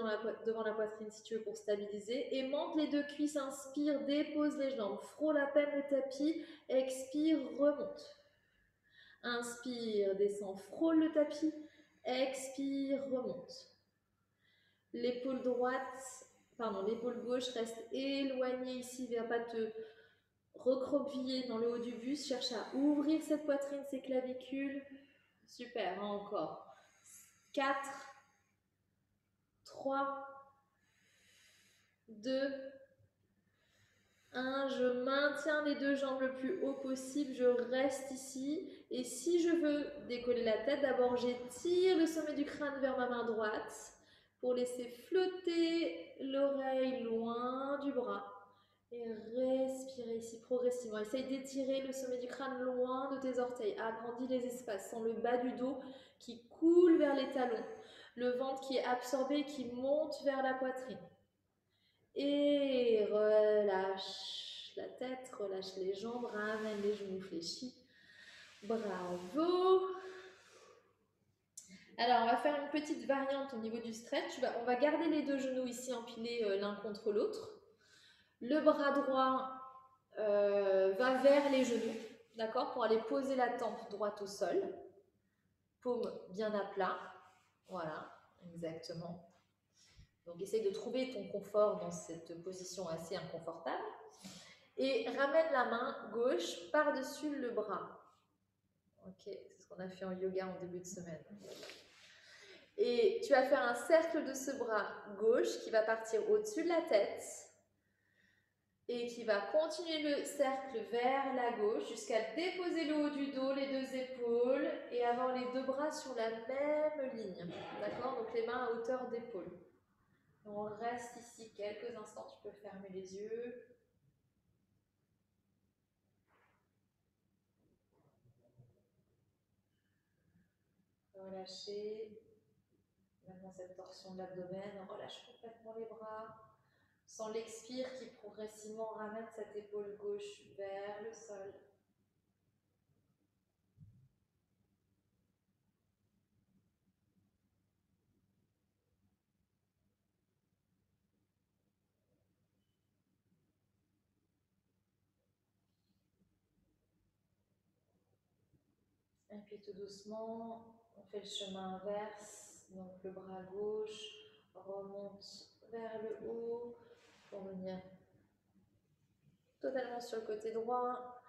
devant la poitrine si tu veux pour stabiliser. Aimante les deux cuisses, inspire, dépose les jambes, frôle à peine le tapis, expire, remonte. Inspire, descend, frôle le tapis, expire, remonte. L'épaule gauche reste éloignée ici, viens pas te recroquevillé dans le haut du buste, cherche à ouvrir cette poitrine, ses clavicules. Super, encore. 4, 3, 2, 1. Je maintiens les deux jambes le plus haut possible, je reste ici. Et si je veux décoller la tête, d'abord j'étire le sommet du crâne vers ma main droite pour laisser flotter l'oreille loin du bras. Et respirez ici progressivement. Essaye d'étirer le sommet du crâne loin de tes orteils. Agrandis les espaces. Sens le bas du dos qui coule vers les talons. Le ventre qui est absorbé, qui monte vers la poitrine. Et relâche la tête, relâche les jambes, ramène les genoux fléchis. Bravo! Alors, on va faire une petite variante au niveau du stretch. On va garder les deux genoux ici empilés l'un contre l'autre. Le bras droit va vers les genoux, d'accord, pour aller poser la tempe droite au sol. Paume bien à plat. Voilà, exactement. Donc, essaye de trouver ton confort dans cette position assez inconfortable. Et ramène la main gauche par-dessus le bras. Ok, c'est ce qu'on a fait en yoga en début de semaine. Et tu vas faire un cercle de ce bras gauche qui va partir au-dessus de la tête et qui va continuer le cercle vers la gauche jusqu'à déposer le haut du dos, les deux épaules et avoir les deux bras sur la même ligne. D'accord? Donc les mains à hauteur d'épaule. On reste ici quelques instants, tu peux fermer les yeux. Relâchez. Maintenant cette torsion de l'abdomen, relâche complètement les bras. Sans l'expire qui progressivement ramène cette épaule gauche vers le sol. Et puis tout doucement, on fait le chemin inverse. Donc le bras gauche remonte vers le haut pour venir totalement sur le côté droit.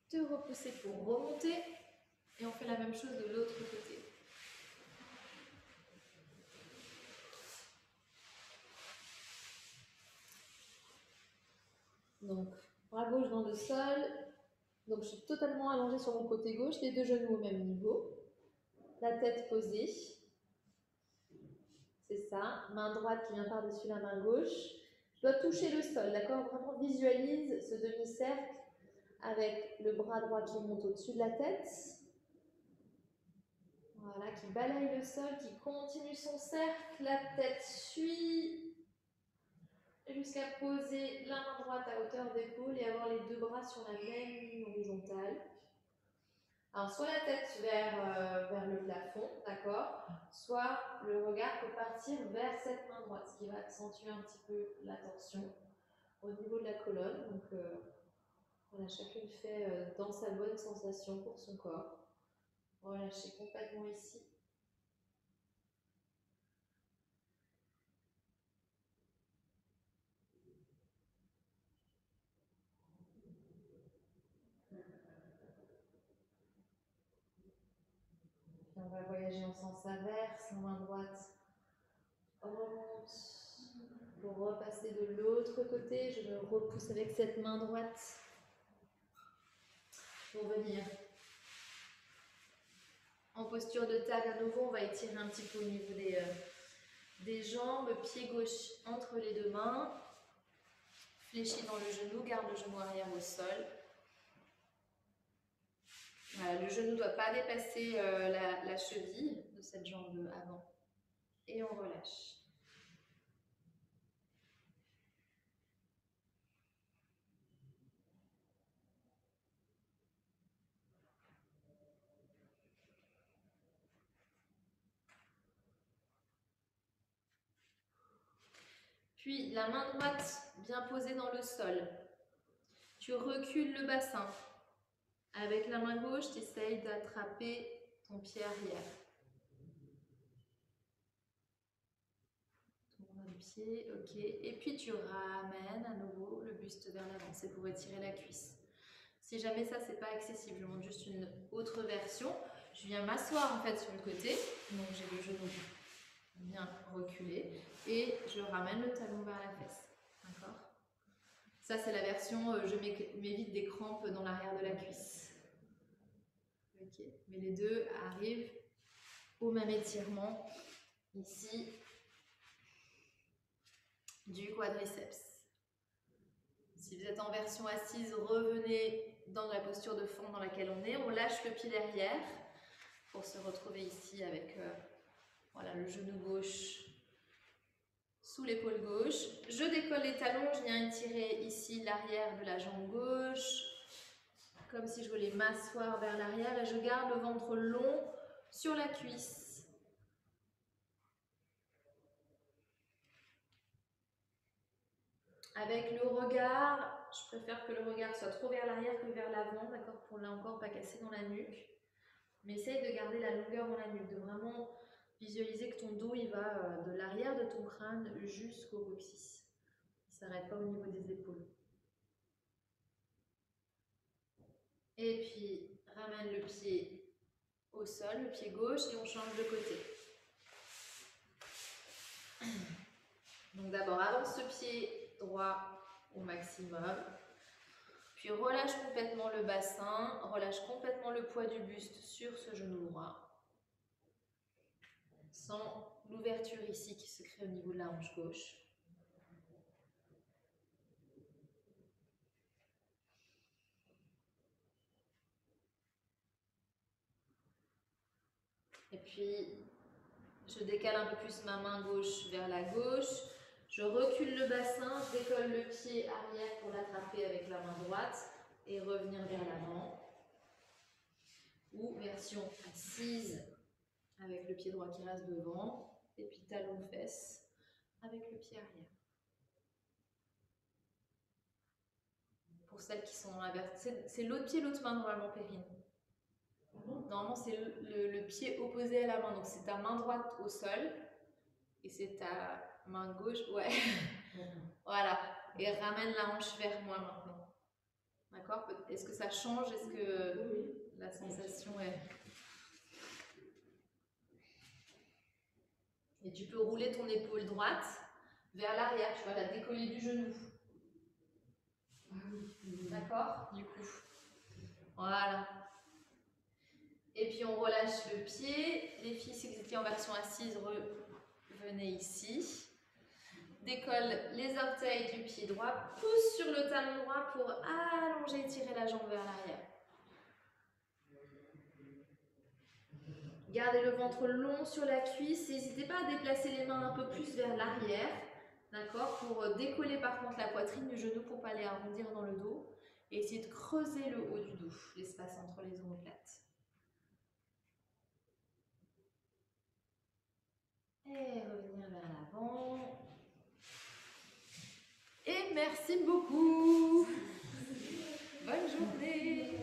Te repousser pour remonter. Et on fait la même chose de l'autre côté. Donc, bras gauche dans le sol. Donc, je suis totalement allongée sur mon côté gauche, les deux genoux au même niveau. La tête posée. C'est ça. Main droite qui vient par-dessus la main gauche. Je dois toucher le sol, d'accord? Vraiment visualise ce demi-cercle avec le bras droit qui monte au-dessus de la tête. Voilà, qui balaye le sol, qui continue son cercle. La tête suit jusqu'à poser la main droite à hauteur d'épaule et avoir les deux bras sur la même ligne horizontale. Alors, soit la tête vers le plafond, d'accord, soit le regard peut partir vers cette main droite, ce qui va accentuer un petit peu la tension au niveau de la colonne. Donc, voilà, chacune fait dans sa bonne sensation pour son corps. Relâchez complètement ici. On va voyager en sens inverse, la main droite remonte pour repasser de l'autre côté. Je me repousse avec cette main droite pour venir en posture de table à nouveau. On va étirer un petit peu au niveau des jambes, pied gauche entre les deux mains, fléchi dans le genou, garde le genou arrière au sol. Voilà, le genou ne doit pas dépasser la cheville de cette jambe avant. Et on relâche. Puis la main droite bien posée dans le sol. Tu recules le bassin. Avec la main gauche, tu essayes d'attraper ton pied arrière. pied, ok. Et puis tu ramènes à nouveau le buste vers l'avant, c'est pour étirer la cuisse. Si jamais ça, c'est pas accessible, je montre juste une autre version. Je viens m'asseoir en fait sur le côté, donc j'ai le genou bien reculé et je ramène le talon vers la fesse. D'accord? Ça, c'est la version je m'évite des crampes dans l'arrière de la cuisse. Ok, mais les deux arrivent au même étirement ici du quadriceps. Si vous êtes en version assise, revenez dans la posture de fond dans laquelle on est. On lâche le pied derrière pour se retrouver ici avec voilà, le genou gauche sous l'épaule gauche. Je décolle les talons, je viens étirer ici l'arrière de la jambe gauche, comme si je voulais m'asseoir vers l'arrière et je garde le ventre long sur la cuisse. Avec le regard, je préfère que le regard soit trop vers l'arrière que vers l'avant, d'accord, pour là encore pas casser dans la nuque. Mais essaye de garder la longueur dans la nuque, de vraiment visualiser que ton dos il va de l'arrière de ton crâne jusqu'au coccyx. Il ne s'arrête pas au niveau des épaules. Et puis ramène le pied au sol, le pied gauche, et on change de côté. Donc d'abord avance ce pied droit au maximum. Puis relâche complètement le bassin, relâche complètement le poids du buste sur ce genou droit. Sans l'ouverture ici qui se crée au niveau de la hanche gauche. Et puis, je décale un peu plus ma main gauche vers la gauche. Je recule le bassin, je décolle le pied arrière pour l'attraper avec la main droite et revenir vers l'avant. Ou version assise avec le pied droit qui reste devant et puis talon-fesse avec le pied arrière. Pour celles qui sont dans la version, c'est l'autre pied, l'autre main normalement, Perrine. Normalement, c'est le pied opposé à la main. Donc, c'est ta main droite au sol et c'est ta main gauche. Ouais. Voilà. Et ramène la hanche vers moi maintenant. D'accord? Est-ce que ça change? Est-ce que la sensation est... Et tu peux rouler ton épaule droite vers l'arrière. Tu vas la décoller du genou. D'accord? Du coup. Voilà. Et puis on relâche le pied. Les filles, si vous étiez en version assise, revenez ici. Décolle les orteils du pied droit. Pousse sur le talon droit pour allonger et tirer la jambe vers l'arrière. Gardez le ventre long sur la cuisse. N'hésitez pas à déplacer les mains un peu plus vers l'arrière. D'accord? Pour décoller par contre la poitrine du genou pour ne pas les arrondir dans le dos. Et essayer de creuser le haut du dos, l'espace entre les omoplates. Et revenir vers l'avant. Et merci beaucoup. Bonne journée.